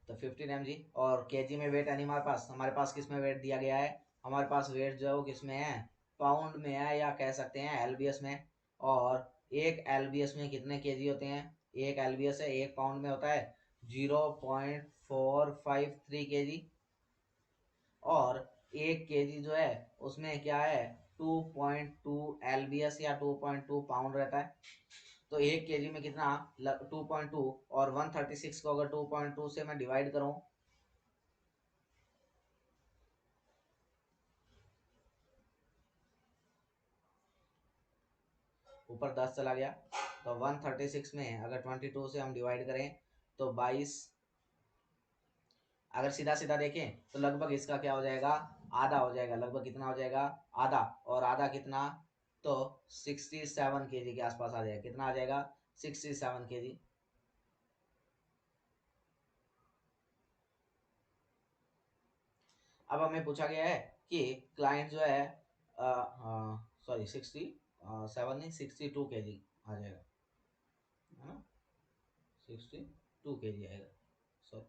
तो 15 mg, और केजी में वेट है नहीं हमारे पास किस में वेट दिया गया है, हमारे पास वेट जो है वो किस में है, पाउंड में है, या कह सकते हैं एलबीएस में। और एक एलबीएस में कितने केजी होते हैं, एक एलबीएस है, एक पाउंड में होता है 0.453 केजी, और एक केजी जो है उसमें क्या है 2.2 एलबीएस या 2.2 पाउंड रहता है। तो एक केजी में कितना, 2.2, और 136 को अगर 2.2 से मैं डिवाइड करूं, ऊपर 10 चला गया, तो 136 में अगर 22 से हम डिवाइड करें तो 22 अगर सीधा सीधा देखें तो लगभग इसका क्या हो जाएगा, आधा हो जाएगा। लगभग कितना हो जाएगा, आधा। और आधा कितना, तो 67 kg के आसपास आ जाएगा। कितना आ जाएगा, 67 kg। अब हमें पूछा गया है कि क्लाइंट जो है सॉरी 67 नहीं 62 kg आ जाएगा, है ना, 62 kg आएगा। सॉरी,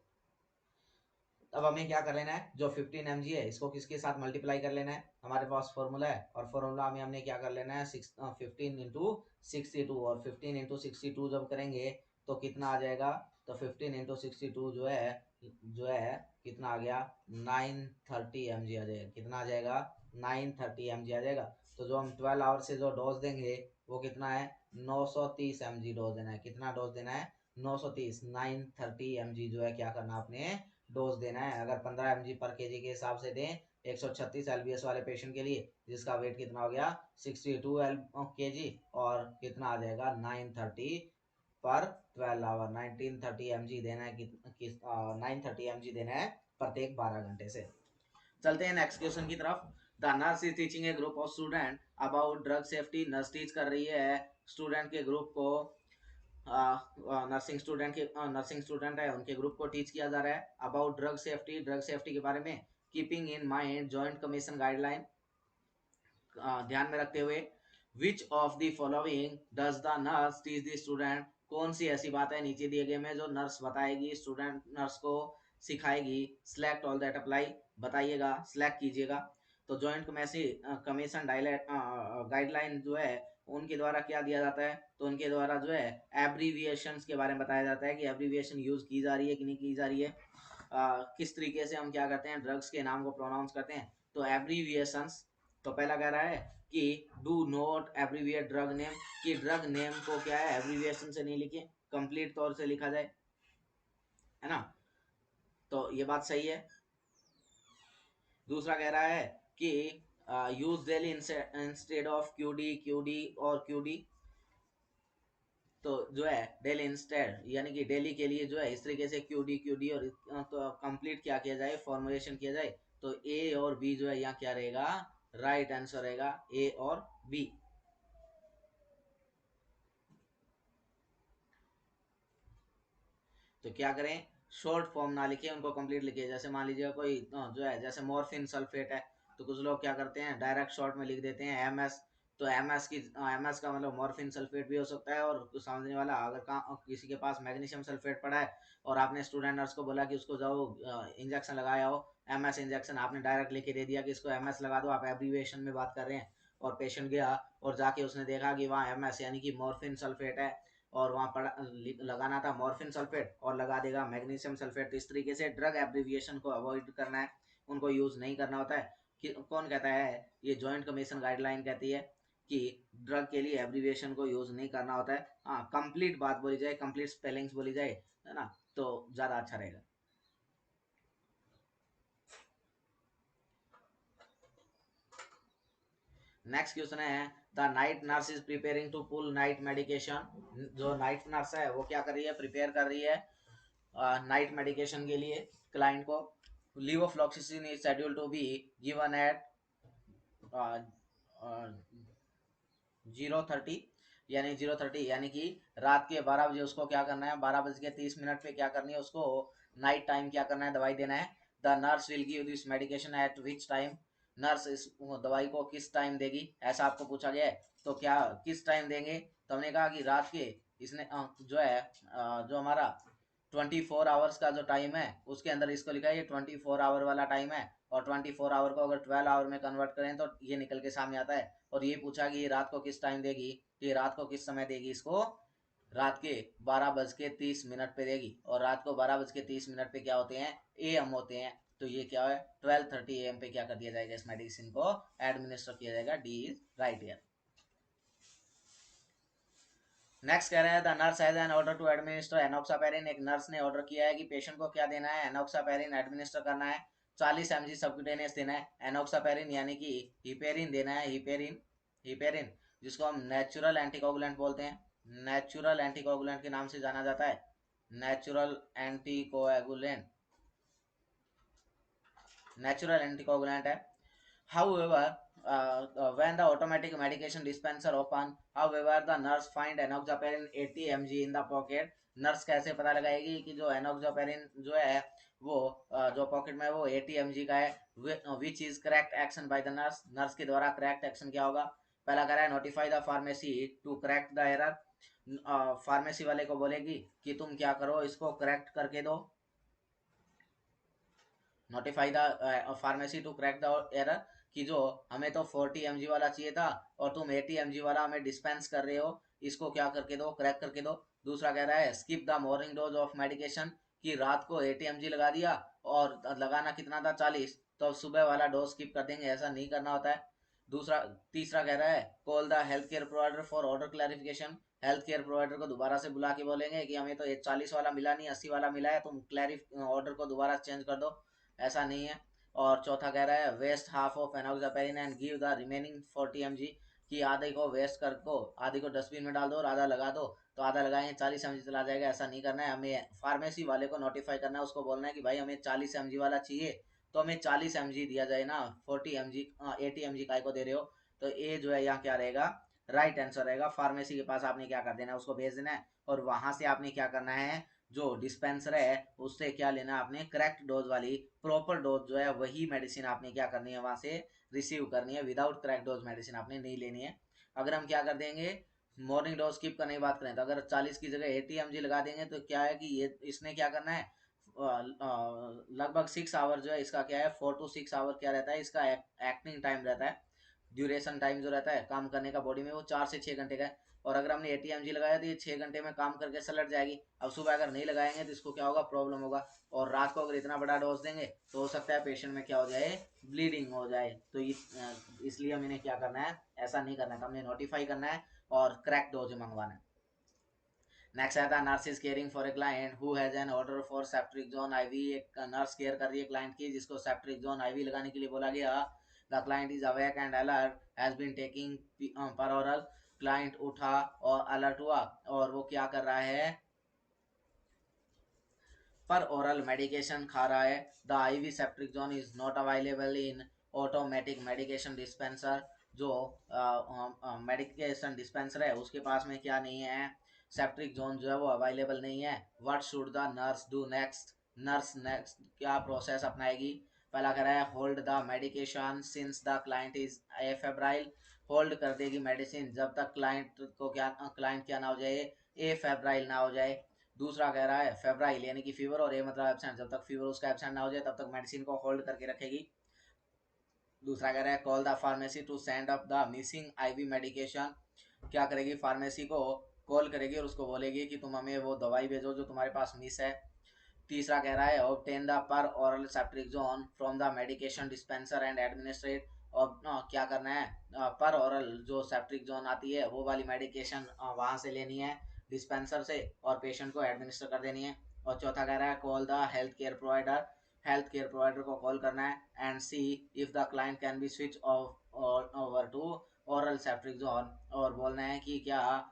अब हमें क्या कर लेना है, जो 15 mg है इसको किसके साथ मल्टीप्लाई कर लेना है। हमारे पास फॉर्मूला है, और फॉर्मूला में हमने क्या कर लेना है, 15 × 62। और 15 × 62 जब करेंगे तो कितना आ जाएगा, तो 15 × 62 जो है कितना आ गया, 930 mg आ जाएगा। कितना आ जाएगा, 930 mg आ जाएगा। तो जो हम 12 आवर से जो डोज देंगे वो कितना है, 930 mg डोज देना है। कितना डोज देना है, 930, 930 mg जो है क्या करना आपने, डोज देना है। अगर 15 mg पर केजी के हिसाब से दें 136 LBS वाले पेशेंट के लिए, जिसका वेट कितना हो गया, 62 kg, और कितना आ जाएगा, 930 पर 12 आवर, 1930 mg देना है। 930 mg देना है प्रत्येक 12 घंटे से। चलते हैं नेक्स्ट क्वेश्चन की तरफ। The nurse is teaching A group of student about drug safety. Nurse teach कर रही है स्टूडेंट के ग्रुप को, नर्सिंग स्टूडेंट है उनके ग्रुप को टीच किया जा रहा है about drug safety, drug safety के बारे में। Keeping in mind joint commission guideline, ध्यान में रखते हुए, विच of the following does the nurse teach the student. कौन सी ऐसी बात है नीचे दिए गए में जो नर्स बताएगी, स्टूडेंट नर्स को सिखाएगी। सिलेक्ट ऑल दैट अप्लाई, बताइएगा, सिलेक्ट कीजिएगा। तो जॉइंट कमीशन गाइडलाइन जो है उनके द्वारा क्या दिया जाता है, तो उनके द्वारा जो है एब्रीविएशंस के बारे में बताया जाता है कि एब्रीविएशन यूज की जा रही है कि नहीं की जा रही है। किस तरीके से हम क्या करते हैं, ड्रग्स के नाम को प्रोनाउंस करते हैं। तो एब्रीविएशंस, तो पहला कह रहा है कि do not abbreviate drug name, कि ड्रग नेम को क्या है, एब्रीविएशन से नहीं लिखे, कंप्लीट तौर से लिखा जाए, है ना। तो ये बात सही है। दूसरा कह रहा है कि use daily instead of QD, QD और क्यूडी। तो जो है डेली इंस्टेड यानी कि डेली के लिए जो है इस तरीके से क्यूडी क्यूडी, और तो कंप्लीट क्या किया जाए, फॉर्मुलेशन किया जाए। तो ए और बी जो है यहाँ क्या रहेगा, राइट आंसर रहेगा ए और बी। तो क्या करें, शॉर्ट फॉर्म ना लिखे, उनको कंप्लीट लिखे। जैसे मान लीजिए कोई जो है जैसे मॉर्फिन सल्फेट है, तो कुछ लोग क्या करते हैं डायरेक्ट शॉर्ट में लिख देते हैं एमएस। तो एमएस का मतलब मॉर्फिन सल्फेट भी हो सकता है। और कुछ समझने वाला, अगर किसी के पास मैग्नीशियम सल्फेट पड़ा है और आपने स्टूडेंट नर्स को बोला कि उसको जाओ इंजेक्शन लगाया हो, एमएस इंजेक्शन, आपने डायरेक्ट लिख के दे दिया कि इसको एमएस लगा दो, आप एब्रीविएशन में बात कर रहे हैं। और पेशेंट गया और जाके उसने देखा कि वहाँ एमएस यानी कि मॉर्फिन सल्फेट है, और वहाँ पड़ा लगाना था मॉर्फिन सल्फेट और लगा देगा मैग्नीशियम सल्फेट। इस तरीके से ड्रग एब्रीविएशन को अवॉइड करना है, उनको यूज नहीं करना होता है। कि कौन कहता है, ये जॉइंट कमीशन गाइडलाइन कहती है कि ड्रग के लिए एब्रीविएशन को यूज नहीं करना होता है। हाँ, कंप्लीट बात बोली जाए, कंप्लीट स्पेलिंग्स बोली जाए, है ना, तो ज्यादा अच्छा रहेगा। नेक्स्ट क्वेश्चन है, the night nurse is preparing to pull night medication. जो नाइट नर्स है वो क्या कर रही है, प्रिपेयर कर रही है नाइट मेडिकेशन के लिए क्लाइंट को। Levofloxacin is schedule to be given at 0:30, यानी 0:30 यानी कि रात के 12 बजे उसको क्या करना है, 12:30 पे क्या करनी है उसको, नाइट टाइम क्या करना है, दवाई देना है। The nurse will give this medication eight which time. Nurse इस दवाई को किस टाइम देगी, ऐसा आपको पूछा गया है। तो क्या किस टाइम देंगे, तो हमने कहा कि रात के, इसने जो है जो हमारा 24 आवर्स का जो टाइम है उसके अंदर इसको लिखा है, ये 24 आवर वाला टाइम है। और 24 आवर को अगर 12 आवर में कन्वर्ट करें तो ये निकल के सामने आता है। और ये पूछा कि ये रात को किस टाइम देगी, तो ये रात को किस समय देगी, इसको रात के 12:30 पे देगी। और रात को 12:30 पे क्या होते हैं, AM होते हैं। तो ये क्या है, 12:30 AM पे क्या कर दिया जाएगा, इस मेडिसिन को एडमिनिस्टर किया जाएगा। D is right here. Next कह रहे हैं, the nurse has an order to administer enoxaparin. एक नर्स ने ऑर्डर किया है कि पेशेंट को क्या देना है, एनोक्सापेरिन एडमिनिस्टर करना है। 40 mg सबक्यूटेनियस देना है। एनोक्सापेरिन यानी कि हिपेरिन देना है, हिपेरिन, हिपेरिन जिसको हम नेचुरल एंटीकोगुलेंट बोलते हैं। नेचुरल एंटीकोगुलेंट के नाम से जाना जाता है, नेचुरल एंटीकोएगुलेंट। नेचुरल एंटीकोगुलेंट है। However, when the automatic medication dispenser open, however the nurse find enoxaparin 80 mg in the pocket. Nurse कैसे पता लगाएगी कि जो एनोक्सापेरिन जो है वो जो पॉकेट में है वो 80 mg का है। Which is correct action by the nurse, nurse के द्वारा करेक्ट एक्शन क्या होगा? पहला कह रहा है notify the pharmacy to correct the error. Pharmacy वाले को बोलेगी कि तुम क्या करो, इसको करेक्ट करके दो। Notify the pharmacy to crack the error, कि जो हमें तो 40 mg वाला चाहिए था और तुम 80 mg वाला हमें डिस्पेंस कर रहे हो, इसको क्या करके दो, क्रैक करके दो। दूसरा कह रहा है skip the morning dose of medication, कि रात को 80 mg लगा दिया और लगाना कितना था 40, तो अब सुबह वाला डोज स्किप कर देंगे, ऐसा नहीं करना होता है। दूसरा तीसरा कह रहा है call the health care provider for order clarification, health care provider को दोबारा से बुला के बोलेंगे कि हमें तो 40 वाला मिला नहीं 80 वाला मिला है, तुम क्लैरिफ ऑर्डर को दोबारा चेंज कर दो, ऐसा नहीं है। और चौथा कह रहा है waste half of enoxaparin and give the remaining 40 mg, कि आधे को वेस्ट कर दो, आधे को डस्टबिन में डाल दो और आधा लगा दो, तो आधा लगाएंगे 40 mg चला जाएगा, ऐसा नहीं करना है। हमें फार्मेसी वाले को नोटिफाई करना है, उसको बोलना है कि भाई हमें 40 mg वाला चाहिए, तो हमें 40 mg दिया जाए ना, 40 mg 80 mg काय को दे रहे हो। तो ये जो है यहाँ क्या रहेगा, राइट आंसर रहेगा। फार्मेसी के पास आपने क्या कर देना है, उसको भेज देना है, और वहां से आपने क्या करना है, जो डिस्पेंसर है उससे क्या लेना है आपने, करेक्ट डोज वाली प्रॉपर डोज जो है वही मेडिसिन आपने क्या करनी है वहां से रिसीव करनी है, विदाउट करेक्ट डोज मेडिसिन आपने नहीं लेनी है। अगर हम क्या कर देंगे, मॉर्निंग डोज स्किप करने की बात करें, तो अगर 40 की जगह 80 mg लगा देंगे तो क्या है कि ये इसने क्या करना है, लगभग 6 आवर जो है इसका क्या है, 4 to 6 आवर क्या रहता है इसका एक्टिंग टाइम रहता है, ड्यूरेशन टाइम जो रहता है काम करने का बॉडी में, वो 4 से 6 घंटे का है। और अगर हमने 80 mg लगाया तो ये 6 घंटे में काम करके सलट जाएगी। अब सुबह अगर नहीं लगाएंगे तो इसको क्या होगा, प्रॉब्लम होगा। और रात को अगर इतना बड़ा डोज देंगे तो हो सकता है पेशेंट में क्या हो जाए, ब्लीडिंग हो जाए। तो इसलिए हमें इन्हें क्या करना है, ऐसा नहीं करना है, तो हमने नोटिफाई करना है और करेक्ट डोज मंगवाना है। नेक्स्ट आता है nurse is caring for a client who has an order for ceftriaxone IV. एक नर्स केयर कर रही है क्लाइंट की जिसको सेप्ट्रिक्सोन आईवी लगाने के लिए बोला गया। The client is awake and alert, has been taking per oral. Client उठा और अलर्ट हुआ और वो क्या कर रहा है, पर ओरल मेडिकेशन खा रहा है। The IV ceftriaxone is not available in automatic medication dispenser. जो मेडिकेशन डिस्पेंसर है उसके पास में क्या नहीं है, सेप्ट्रिक जोन जो है वो अवेलेबल नहीं है। What should the nurse do next, nurse next क्या प्रोसेस अपनाएगी? पहला कह रहा है hold the medication since the client is a febrile, hold कर देगी मेडिसिन जब तक क्लाइंट को क्या, क्लाइंट क्या ना हो जाए, ए फेब्राइल ना हो जाए। दूसरा कह रहा है फेब्राइल यानी कि फीवर, और ए मतलब एब्सेंट, जब तक फीवर उसका एब्सेंट ना हो जाए तब तक मेडिसिन को होल्ड करके रखेगी। दूसरा कह रहा है call the pharmacy to send up the missing IV medication, क्या करेगी फार्मेसी को कॉल करेगी और उसको बोलेगी कि तुम हमें वो दवाई भेजो जो तुम्हारे पास मिस है। तीसरा कह रहा है obtain the per oral ceftriaxone from the medication dispenser and administrate. और क्या करना है, पर ओरल जो सेप्ट्रिक्सोन आती है वो वाली मेडिकेशन वहां से लेनी है डिस्पेंसर से और पेशेंट को एडमिनिस्टर कर देनी है। और चौथा कह रहा है call the health care provider, health care provider को कॉल करना है and see if the client can be switch off over to oral ceftriaxone, और बोलना है कि क्या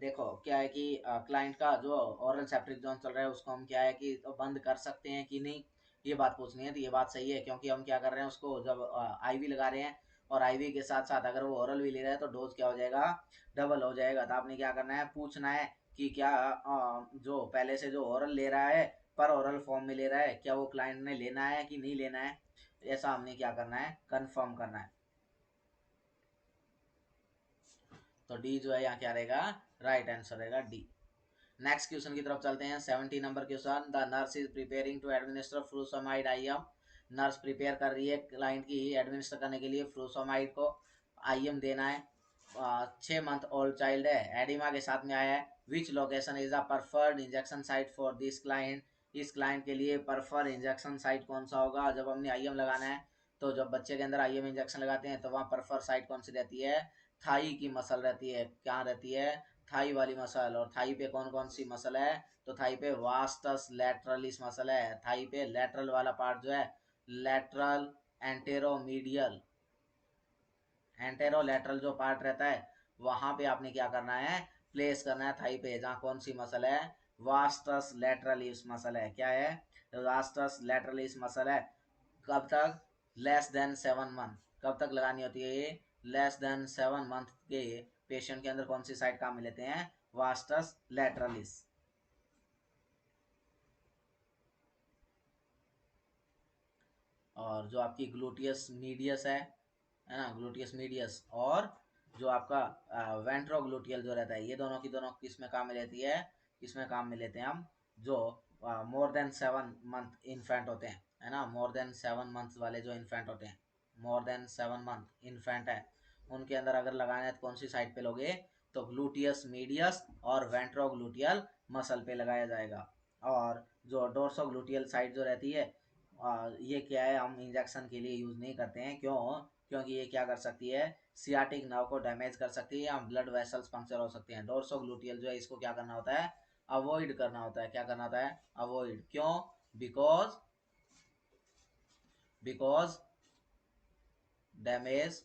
देखो क्या है कि क्लाइंट का जो ओरल सेप्ट्रिक्सोन चल रहा है उसको हम क्या है कि तो बंद कर सकते हैं कि नहीं, ये बात पूछनी है। तो ये बात सही है क्योंकि हम क्या कर रहे हैं उसको जब आईवी लगा रहे हैं और आईवी के साथ साथ अगर वो ओरल भी ले रहा है तो डोज क्या हो जाएगा, डबल हो जाएगा। तो आपने क्या करना है, पूछना है कि क्या जो पहले से जो ओरल ले रहा है पर ओरल फॉर्म में ले रहा है, क्या वो क्लाइंट ने लेना है कि नहीं लेना है, ऐसा हमने क्या करना है, कंफर्म करना है। तो डी जो है यहाँ क्या रहेगा, राइट आंसर रहेगा डी। नेक्स्ट क्वेश्चन की तरफ चलते हैं। 70 number question, the nurse is preparing to administer furosemide IM. Nurse prepare कर रही है क्लाइंट की एडमिनिस्टर करने के लिए फ्रूसमाइड को आईएम देना है। 6 मंथ ओल्ड चाइल्ड है, एडिमा के साथ में आया है। विच location is the preferred injection site for this client, इस क्लाइंट के लिए प्रेफर इंजेक्शन साइट कौन सा होगा जब हमने आईएम लगाना है। तो जब बच्चे के अंदर आईएम इंजेक्शन लगाते हैं तो वहाँ प्रेफर साइट कौन सी रहती है, थाई की मसल रहती है। क्या रहती है, थाई वाली मसल। और थाई पे कौन कौन सी मसल है, तो थाई पे वास्टस लैटरलिस मसल है। थाई पे लैटरल वाला पार्ट जो है, लैटरल एंटेरोमीडियल, एंटेरोलैटरल जो पार्ट रहता है वहां पे आपने क्या करना है, प्लेस करना है थाई पे, जहाँ कौन सी मसल है, वास्टस लैटरलिस मसल है। क्या है, वास्टस लैटरलिस मसल है। कब तक? Less than 7 month. कब तक लगानी होती है ये? लेस देन 7 मंथ के पेशेंट के अंदर कौन सी साइड काम में लेते हैं? वास्टस लैटरलिस। और जो आपकी ग्लूटियस मीडियस है ना, ग्लूटियस मीडियस, और जो आपका वेंट्रोग्लूटियल जो रहता है, ये दोनों की दोनों किस में काम में लेती है? किस में काम में लेते हैं हम? जो मोर देन 7 मंथ इन्फेंट होते हैं, है ना, मोर देन 7 मंथ वाले जो इन्फेंट होते हैं, मोर देन 7 मंथ इन्फेंट है, उनके अंदर अगर लगाना है तो कौन सी साइड पे लोगे? तो ग्लूटियस मीडियस और वेंट्रोग्लूटियल मसल पे लगाया जाएगा। और जो डोर्सोग्लूटियल साइड जो रहती है, ये क्या है, हम इंजेक्शन के लिए यूज नहीं करते हैं। क्यों? क्योंकि ये क्या कर सकती है? सियाटिक नर्व को डैमेज कर सकती है, या ब्लड वेसल्स पंक्चर हो सकते हैं। डोर्सोग्लूटियल जो है, इसको क्या करना होता है? अवॉइड करना होता है। क्या करना होता है? अवॉइड। क्यों? Because because damage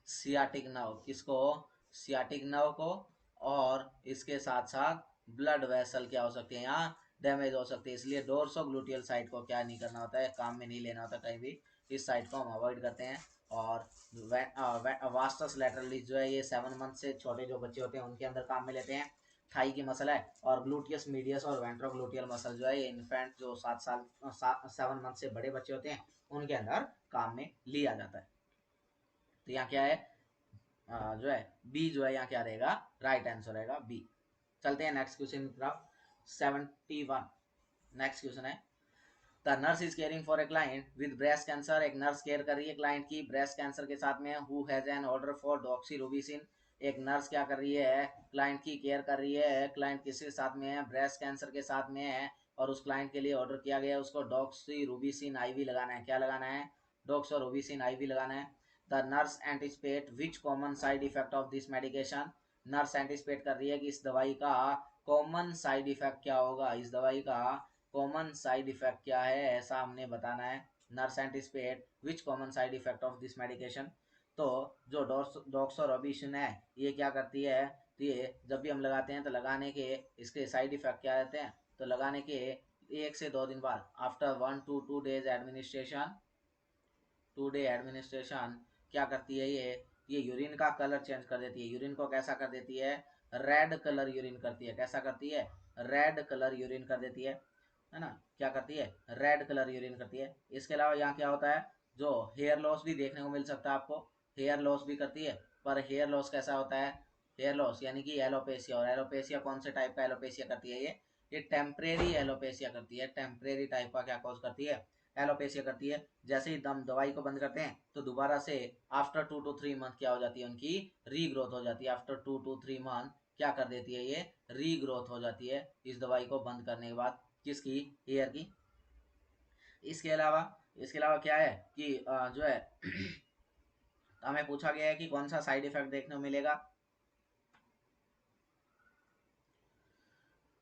sciatic nerve, किसको? सियाटिक नर्व को। और इसके साथ साथ ब्लड वेसल क्या हो सकते हैं, यहाँ डैमेज हो सकते हैं। इसलिए डोर्सोग्लूटियल साइड को क्या नहीं करना होता है? काम में नहीं लेना होता कहीं भी। इस साइड को हम अवॉइड करते हैं। और वास्टस लैटरलिस जो है, ये 7 मंथ से छोटे जो बच्चे होते हैं उनके अंदर काम में लेते हैं। थाई की मसल है। और ग्लूटियस मीडियस और वेंट्रोग्लूटियल मसल जो है, ये इन्फेंट जो 7 मंथ से बड़े बच्चे होते हैं उनके अंदर काम में लिया जाता है। तो यहाँ क्या है? जो है बी जो है यहाँ क्या रहेगा? राइट आंसर रहेगा बी। चलते हैं नेक्स्ट क्वेश्चन की तरफ। 71 नेक्स्ट क्वेश्चन है, the nurse is caring for a client with breast cancer. एक नर्स केयर कर रही है क्लाइंट की ब्रेस्ट कैंसर के साथ में, who has an order for doxorubicin. एक नर्स क्या कर रही है? क्लाइंट की केयर कर रही है। क्लाइंट किसके साथ में है? ब्रेस्ट कैंसर के साथ में है। और उस क्लाइंट के लिए ऑर्डर किया गया है, उसको डॉक्सीरूबिसिन आईवी लगाना है। क्या लगाना है? डॉक्सीरूबिसिन आईवी लगाना है। The nurse anticipate which common side effect of this medication. Nurse anticipate कर रही है कि इस दवाई का कॉमन साइड इफेक्ट क्या होगा। इस दवाई का कॉमन साइड इफेक्ट क्या है, ऐसा हमने बताना है। Nurse anticipate which common side effect of this medication. तो जो डॉक्सोरोबिसिन है, ये क्या करती है? तो ये जब भी हम लगाते हैं तो लगाने के इसके साइड इफेक्ट क्या रहते हैं? तो लगाने के 1 से 2 दिन बाद, after 1 to 2 days administration, 2 day administration, क्या करती है ये यूरिन का कलर चेंज कर देती है। यूरिन को कैसा कर देती है? रेड कलर यूरिन करती है। कैसा करती है? रेड कलर यूरिन कर देती है ना। क्या करती है? रेड कलर यूरिन करती है। इसके अलावा यहाँ क्या होता है? जो हेयर लॉस भी देखने को मिल सकता है आपको, हेयर लॉस भी करती है। पर हेयर लॉस कैसा होता है? हेयर लॉस यानी कि एलोपेसिया। और एलोपेसिया कौन से टाइप का एलोपेसिया करती है? ये टेम्परेरी एलोपेसिया करती है। टेम्परेरी टाइप का क्या कॉज करती है? एलोपेसिया करती है। जैसे ही दम दवाई को बंद करते हैं तो दोबारा से आफ्टर 2 to 3 मंथ क्या हो जाती है? उनकी रीग्रोथ हो जाती है। आफ्टर 2 to 3 मंथ क्या कर देती है? ये रीग्रोथ हो जाती है इस दवाई को बंद करने के बाद। किसकी? हेयर की। इसके अलावा क्या है कि जो है हमें पूछा गया है कि कौन सा साइड इफेक्ट देखने को मिलेगा।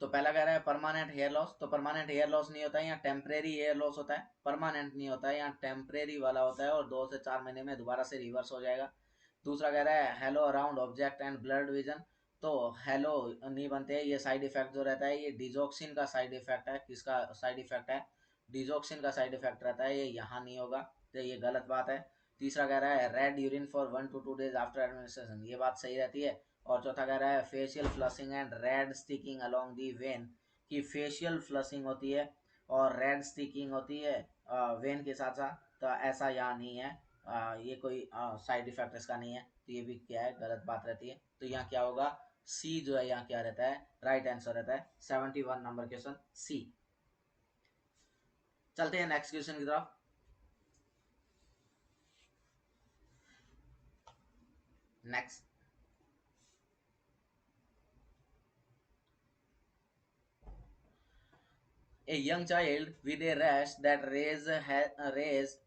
तो पहला कह रहा है परमानेंट हेयर लॉस। तो परमानेंट हेयर लॉस नहीं होता है, यहाँ टेम्परेरी हेयर लॉस होता है। परमानेंट नहीं होता है, यहाँ टेम्परेरी वाला होता है, और 2 से 4 महीने में दोबारा से रिवर्स हो जाएगा। दूसरा कह रहा है hello around object and blood vision. तो हेलो नहीं बनते हैं। ये साइड इफेक्ट जो रहता है, ये डिजोक्सिन का साइड इफेक्ट है। किसका साइड इफेक्ट है? डिजोक्सिन का साइड इफेक्ट रहता है। ये यहाँ नहीं होगा, तो ये गलत बात है। तीसरा कह रहा है red urine for 1 to 2 days after administration. ये बात सही रहती है। और चौथा कह रहा है facial flushing and red sticking along the when, की फेशियल फ्लशिंग होती है और रेड स्टिकिंग होती है वेन के साथ साथ। तो ऐसा यहाँ नहीं है, ये कोई साइड इफेक्ट इसका नहीं है। तो ये भी क्या है? गलत बात रहती है। तो यहाँ क्या होगा? सी जो है यहाँ क्या रहता है? राइट आंसर रहता है 71 नंबर क्वेश्चन सी। चलते हैं नेक्स्ट क्वेश्चन की तरफ। Next, a young child with a rash that raise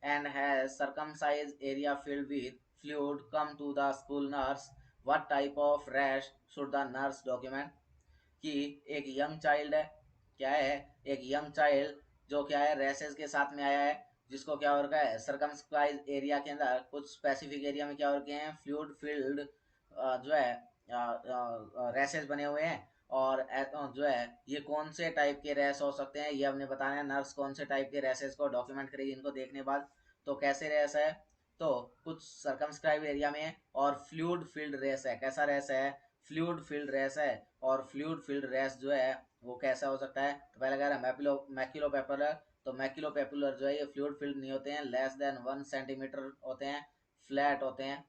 and has circumcised area filled with fluid come to the school nurse. What type of rash should the nurse document? कि एक young child है, क्या है? एक young child जो क्या है? Rashes के साथ में आया है, जिसको क्या हो रखा है? सरकमस्क्राइज एरिया के अंदर कुछ स्पेसिफिक एरिया में क्या हो रखे हैं? फ्लूइड फील्ड जो है रैसेस बने हुए हैं। और जो है ये कौन से टाइप के रैश हो सकते हैं ये हमने बताना है। नर्स कौन से टाइप के रैशेस को डॉक्यूमेंट करेगी इनको देखने बाद। तो कैसे रैश है, तो कुछ सर्कमस्क्राइब एरिया में और फ्लूइड फील्ड रैश है। कैसा रैश है, फ्लूइड फील्ड रैश है। और फ्लूइड फील्ड रैश जो है वो कैसा हो सकता है, तो पहले कह रहा है मैक्यूलोपेपुलर। तो मैक्यूलोपेपुलर जो है ये फ्लूइड फील्ड नहीं होते हैं, लेस देन 1 सेंटीमीटर होते हैं, फ्लैट होते हैं।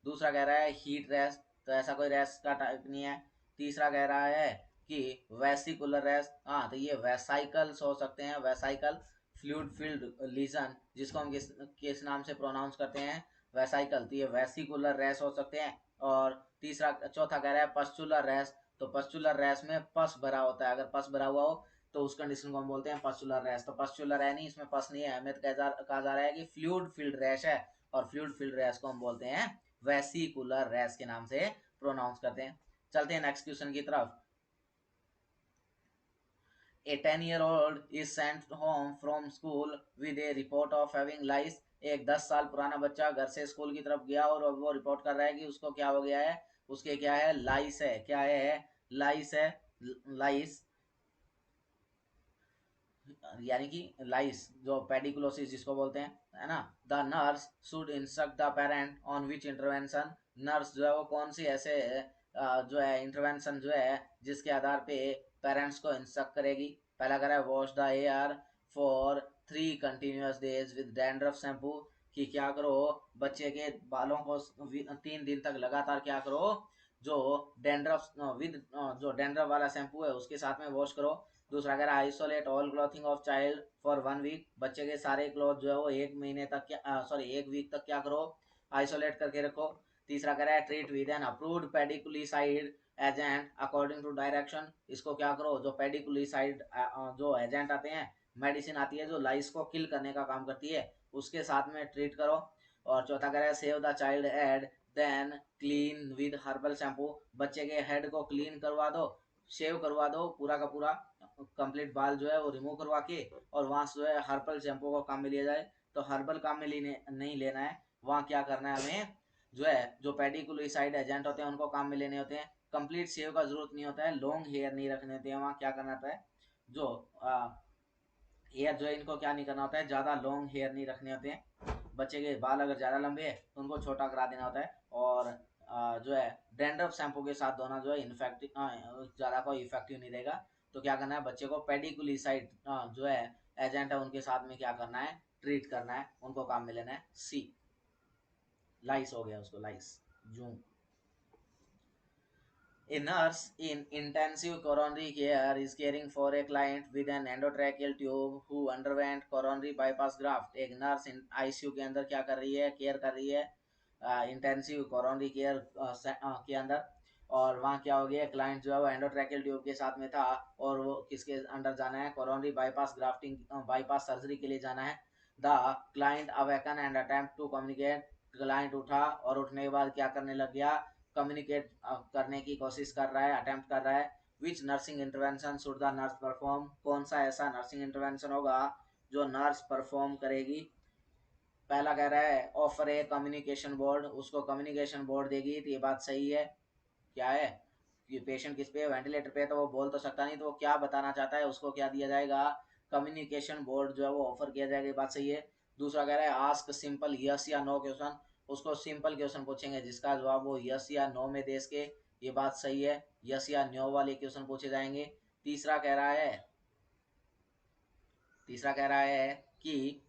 दूसरा कह रहा है हीट रैश, तो ऐसा कोई रैश का टाइप नहीं है। तीसरा कह रहा है कि वेसिकुलर रैश, हाँ तो ये वेसाइकल्स हो सकते हैं, वेसाइकल फ्लूइड फील्ड लीजन जिसको हम किस नाम से प्रोनाउंस करते हैं, वेसाइकल, तो ये वेसिकुलर रैश हो सकते हैं। और तीसरा चौथा कह रहा है पस्चुलर रैश, तो पस्चुलर रैश में पस भरा होता है, अगर पस भरा हुआ हो तो उस कंडीशन को हम बोलते हैं पस्चुलर रैश। तो पस्चुलर है नहीं, इसमें पस नहीं है, हमें तो कहा जा रहा है कि फ्लूइड फील्ड रैश है, और फ्लूइड फील्ड रैश को हम बोलते हैं वेसिकुलर रैश के नाम से प्रोनाउंस करते हैं। चलते हैं नेक्स्ट क्वेश्चन की तरफ। A 10-year-old is sent home from school with a report of having lice. एक 10 साल पुराना बच्चा घर से स्कूल की तरफ गया और वो रिपोर्ट कर रहा है कि उसको क्या हो गया है, उसके क्या है, लाइस है। क्या है, लाइस है, लाइस, यानी कि लाइस जो पेडिकुलोसिस जिसको बोलते हैं, है ना। The nurse should instruct the parent on which intervention. Nurse जो है वो कौन सी ऐसे जो है इंटरवेंशन जो है जिसके आधार पे पेरेंट्स को इंस्ट्रक्ट करेगी। पहला कह रहा है wash the here for 3 continuous days with dandruff shampoo, कि क्या करो बच्चे के बालों को 3 दिन तक लगातार क्या करो, जो डैंड्रफ विद जो डैंड्रफ वाला शैम्पू है उसके साथ में वॉश करो। दूसरा कह रहा है isolate all clothing of child for 1 week, बच्चे के सारे क्लॉथ जो है वो 1 महीने तक क्या सॉरी 1 वीक तक क्या करो, आइसोलेट करके रखो। तीसरा कह रहा है treat with an approved pediculicide agent according to direction, इसको क्या करो, जो पेडिकुलिसाइड जो एजेंट आते हैं, मेडिसिन आती है जो लाइस को किल करने का काम करती है, उसके साथ में ट्रीट करो। और चौथा कह रहा है shave the child head then clean with herbal shampoo, बच्चे के हेड को क्लीन करवा दो, शेव करवा दो पूरा का पूरा, कंप्लीट बाल जो है वो रिमूव करवा के, और वहां से जो है हर्बल शैम्पू को काम में लिया जाए। तो हर्बल काम में लेने नहीं लेना है, वहाँ क्या करना है हमें, जो है जो पेडिकुलिसाइड एजेंट होते हैं उनको काम में लेने होते हैं। कंप्लीट शेव का जरूरत नहीं होता है, लॉन्ग हेयर नहीं रखने होते हैं, वहाँ क्या करना होता है, जो हेयर जो है इनको क्या नहीं करना होता है, ज्यादा लॉन्ग हेयर नहीं रखने होते हैं। बच्चे के बाल अगर ज्यादा लंबे है तो उनको छोटा करा देना होता है। और जो है डैंड्रफ शैम्पू के साथ धोना जो है इन्फेक्टिव ज्यादा कोई इफेक्टिव नहीं रहेगा। तो क्या करना है, बच्चे को पेडिकुलिसाइड जो है एजेंट है उनके साथ में क्या करना है, ट्रीट करना है, उनको काम में लेना है। सी लाइस हो गया, उसको लाइस zoom. A nurse in intensive coronary care is caring for a client with an endotracheal tube who underwent coronary bypass graft. एक नर्स आईसीयू के अंदर क्या कर रही है, केयर कर रही है इंटेंसिव कोरोनरी केयर के अंदर। और वहाँ क्या हो गया, क्लाइंट जो है वो एंडोट्रैकियल ट्यूब के साथ में था, और वो किसके अंडर जाना है, coronary bypass grafting bypass surgery के लिए जाना है। The client awaken and attempt to communicate, client उठा और उठने के बाद क्या करने लग गया, कम्युनिकेट करने की कोशिश कर रहा है, अटेम्प्ट कर रहा है। विच nursing intervention should the nurse perform, कौन सा ऐसा नर्सिंग इंटरवेंशन होगा जो नर्स परफॉर्म करेगी। पहला कह रहा है ऑफर ए कम्युनिकेशन बोर्ड, उसको कम्युनिकेशन बोर्ड देगी, तो ये बात सही है। क्या है, ये पेशेंट किस पे, वेंटिलेटर पे, तो वो बोल तो सकता नहीं, तो वो क्या बताना चाहता है उसको क्या दिया जाएगा, कम्युनिकेशन बोर्ड जो है वो ऑफर किया जाएगा, ये बात सही है। दूसरा कह रहा है आस्क सिंपल यस या नो क्वेश्चन, उसको सिंपल क्वेश्चन पूछेंगे जिसका जवाब वो यस या नो में दे सके, ये बात सही है, यस या नो वाले क्वेश्चन पूछे जाएंगे। तीसरा कह रहा है तीसरा कह रहा है कि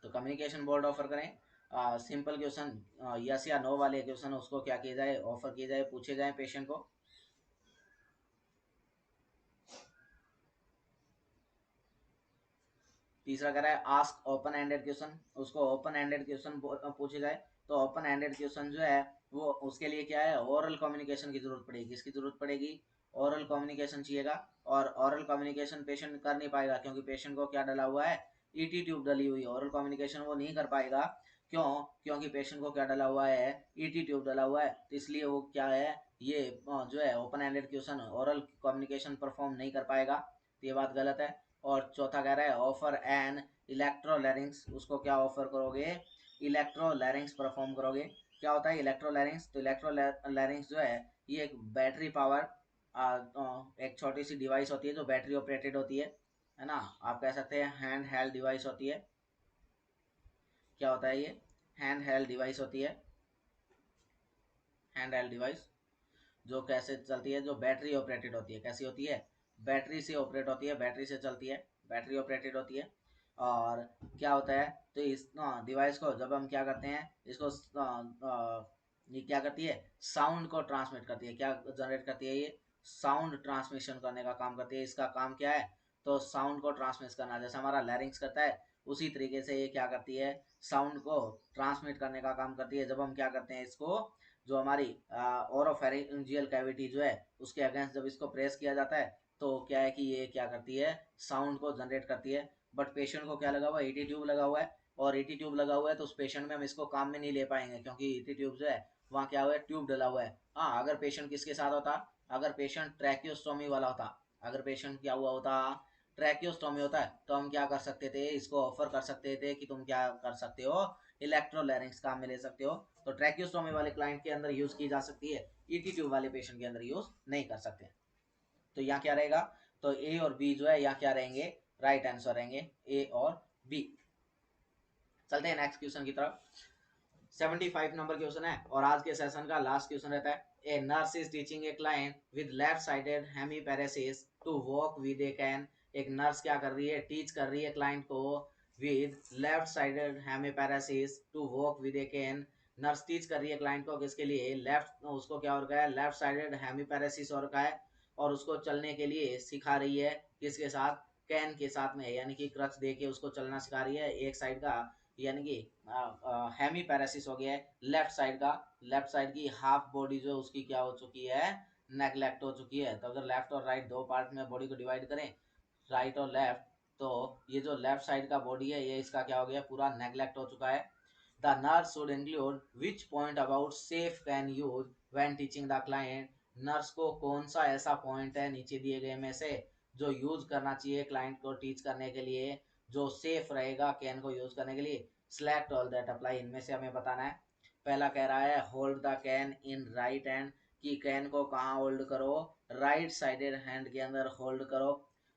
तो कम्युनिकेशन बोर्ड ऑफर करें, सिंपल क्वेश्चन यस या नो वाले क्वेश्चन उसको क्या किया जाए, ऑफर किए जाए, पूछे जाए पेशेंट को। तीसरा कह रहा है आस्क ओपन एंडेड क्वेश्चन, उसको ओपन एंडेड क्वेश्चन पूछे जाए। तो ओपन एंडेड क्वेश्चन जो है वो उसके लिए क्या है, ओरल कम्युनिकेशन की जरूरत पड़ेगी, किसकी जरूरत पड़ेगी, ओरल कम्युनिकेशन चाहिएगा। और ओरल कम्युनिकेशन पेशेंट कर नहीं पाएगा क्योंकि पेशेंट को क्या डला हुआ है, ईटी ट्यूब डली हुई है, ओरल कम्युनिकेशन वो नहीं कर पाएगा। क्यों, क्योंकि पेशेंट को क्या डला हुआ है, ईटी ट्यूब डला हुआ है, तो इसलिए वो क्या है, ये जो है open ended question oral communication perform नहीं कर पाएगा, तो ये बात गलत है। और चौथा कह रहा है ऑफर एन इलेक्ट्रोलैरिंक्स, उसको क्या ऑफर करोगे, इलेक्ट्रोलैरिंक्स परफॉर्म करोगे। क्या होता है इलेक्ट्रोलैरिंक्स? तो इलेक्ट्रोलैरिंक्स जो है ये एक बैटरी पावर एक छोटी सी डिवाइस होती है जो बैटरी ऑपरेटेड होती है ना। आप कह सकते हैं हैंड हेल्ड डिवाइस होती है। क्या होता है ये? हैंड हेल्ड डिवाइस होती है। हैंड हेल्ड डिवाइस जो कैसे चलती है? जो बैटरी ऑपरेटेड होती है। कैसी होती है? बैटरी से ऑपरेट होती है, बैटरी से चलती है, बैटरी ऑपरेटेड होती है। और क्या होता है? तो इस डिवाइस को जब हम क्या करते हैं इसको ये क्या करती है? साउंड को ट्रांसमिट करती है। क्या जनरेट करती है ये? साउंड ट्रांसमिशन करने का काम करती है। इसका काम क्या है? तो साउंड को ट्रांसमिट करना, जैसे हमारा लैरिंग्स करता है उसी तरीके से ये क्या करती है? साउंड को ट्रांसमिट करने का काम करती है। जब हम क्या करते हैं इसको, जो हमारी ओरोफैरिंजियल कैविटी जो है उसके अगेंस्ट जब इसको प्रेस किया जाता है तो क्या है कि ये क्या करती है? साउंड को जनरेट करती है। बट पेशेंट को क्या लगा हुआ है? ईटी ट्यूब लगा हुआ है। और ईटी ट्यूब लगा हुआ है तो उस पेशेंट में हम इसको काम में नहीं ले पाएंगे क्योंकि ईटी ट्यूब जो है वहाँ क्या हुआ है? ट्यूब डला हुआ है। हाँ, अगर पेशेंट किसके साथ होता? अगर पेशेंट ट्रैकियोस्टोमी वाला होता, अगर पेशेंट क्या हुआ होता? ट्रैकियोस्टोमी होता है तो हम क्या कर सकते थे? इसको ऑफर कर सकते थे कि तुम क्या कर सकते हो? इलेक्ट्रोलैरिंक्स काम में ले सकते हो। तो ट्रैकियोस्टोमी वाले क्लाइंट के अंदर यूज की जा सकती है, ईटी ट्यूब वाले पेशेंट के अंदर यूज नहीं कर सकते। तो यहाँ क्या रहेगा? तो ए और बी जो है यहाँ क्या रहेंगे? राइट आंसर रहेंगे ए और बी। चलते हैं नेक्स्ट क्वेश्चन की तरफ। 75 नंबर क्वेश्चन है और आज के सेशन का लास्ट क्वेश्चन रहता है। A nurse is teaching a client with left sided hemiparesis to walk with a cane. एक नर्स क्या कर रही है? टीच कर रही है क्लाइंट को with left sided hemiparesis to walk with a cane. Nurse teach कर रही है क्लाइंट को किसके लिए? लेफ्ट, उसको क्या हो रखा है? लेफ्ट साइडेड हेमीपैरेसिस हो रखा है और उसको चलने के लिए सिखा रही है किसके साथ? कैन के साथ में, यानी कि क्रच दे के उसको चलना सिखा रही है एक साइड का, यानी कि हेमी पैरासिस हो गया है लेफ्ट साइड का। लेफ्ट साइड की हाफ बॉडी जो उसकी क्या हो चुकी है? नेग्लेक्ट हो चुकी है। तो अगर लेफ्ट और राइट दो पार्ट में बॉडी को डिवाइड करें, राइट और लेफ्ट, तो ये जो लेफ्ट साइड का बॉडी है ये इसका क्या हो गया? पूरा नेग्लेक्ट हो चुका है। The nurse should include which point about safe can use when teaching the client. Nurse को कौन सा ऐसा पॉइंट है नीचे दिए गए में से जो यूज करना चाहिए क्लाइंट को टीच करने के लिए, जो सेफ रहेगा कैन को यूज करने के लिए? सेलेक्ट ऑल दैट अप्लाई, इनमें से हमें बताना है। पहला कह रहा है hold the can in right hand, कि कैन को कहाँ होल्ड करो? राइट साइडेड हैंड के अंदर होल्ड करो।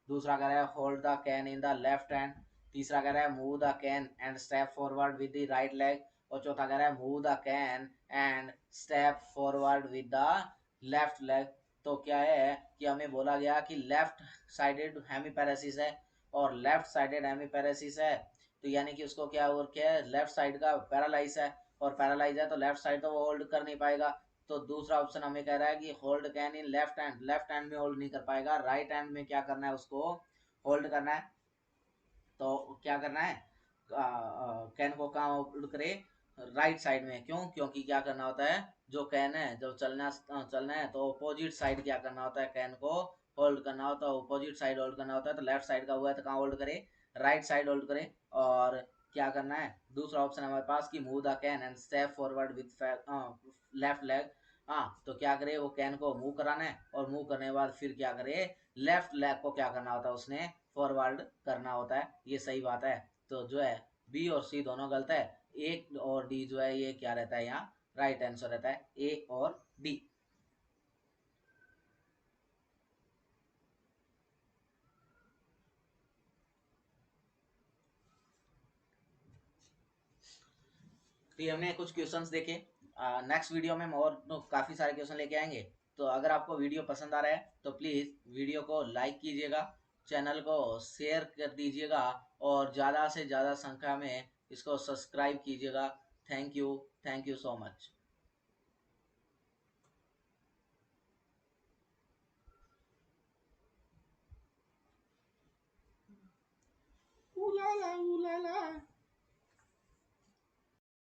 दूसरा कह रहा है hold the can in the left hand. तीसरा कह रहा है move the can and step forward with the right leg. और चौथा कह रहा है move the can and step forward with the left leg. तो क्या है कि हमें बोला गया कि लेफ्ट साइडेड हेमीपैरेसिस है और लेफ्ट साइडेड हेमीपैरेसिस है, तो यानी कि उसको क्या और क्या है? लेफ्ट साइड का पैरालाइज है और पैरालाइज है तो लेफ्ट साइड तो वो होल्ड कर नहीं पाएगा। तो दूसरा ऑप्शन हमें कह रहा है कि hold can in left hand, left hand में होल्ड नहीं कर पाएगा, राइट हैंड में क्या करना है? उसको होल्ड करना है। तो क्या करना है? कैन को कहाँ होल्ड करे? राइट साइड में। क्यों? क्योंकि क्या करना होता है? जो कैन है जब चलना है तो अपोजिट साइड क्या करना होता है? कैन को होल्ड करना होता है, अपोजिट साइड होल्ड करना होता है। तो लेफ्ट साइड का हुआ है तो कहाँ होल्ड करे? राइट साइड होल्ड करे। और क्या करना है? दूसरा ऑप्शन हमारे पास कि move the can and step forward with left leg. हाँ, तो क्या करे? वो कैन को मूव कराना है और मूव करने के बाद फिर क्या करे? लेफ्ट लेग को क्या करना होता है? उसने फॉरवर्ड करना होता है। ये सही बात है। तो जो है बी और सी दोनों गलत है। ए और डी जो है ये क्या रहता है? यहाँ राइट आंसर रहता है ए और डी। तो ये हमने कुछ क्वेश्चंस देखे। नेक्स्ट वीडियो में हम और काफ़ी सारे क्वेश्चन लेके आएंगे। तो अगर आपको वीडियो पसंद आ रहा है तो प्लीज़ वीडियो को लाइक कीजिएगा, चैनल को शेयर कर दीजिएगा और ज़्यादा से ज़्यादा संख्या में इसको सब्सक्राइब कीजिएगा। Thank you so much. Ooh la la, ooh la la.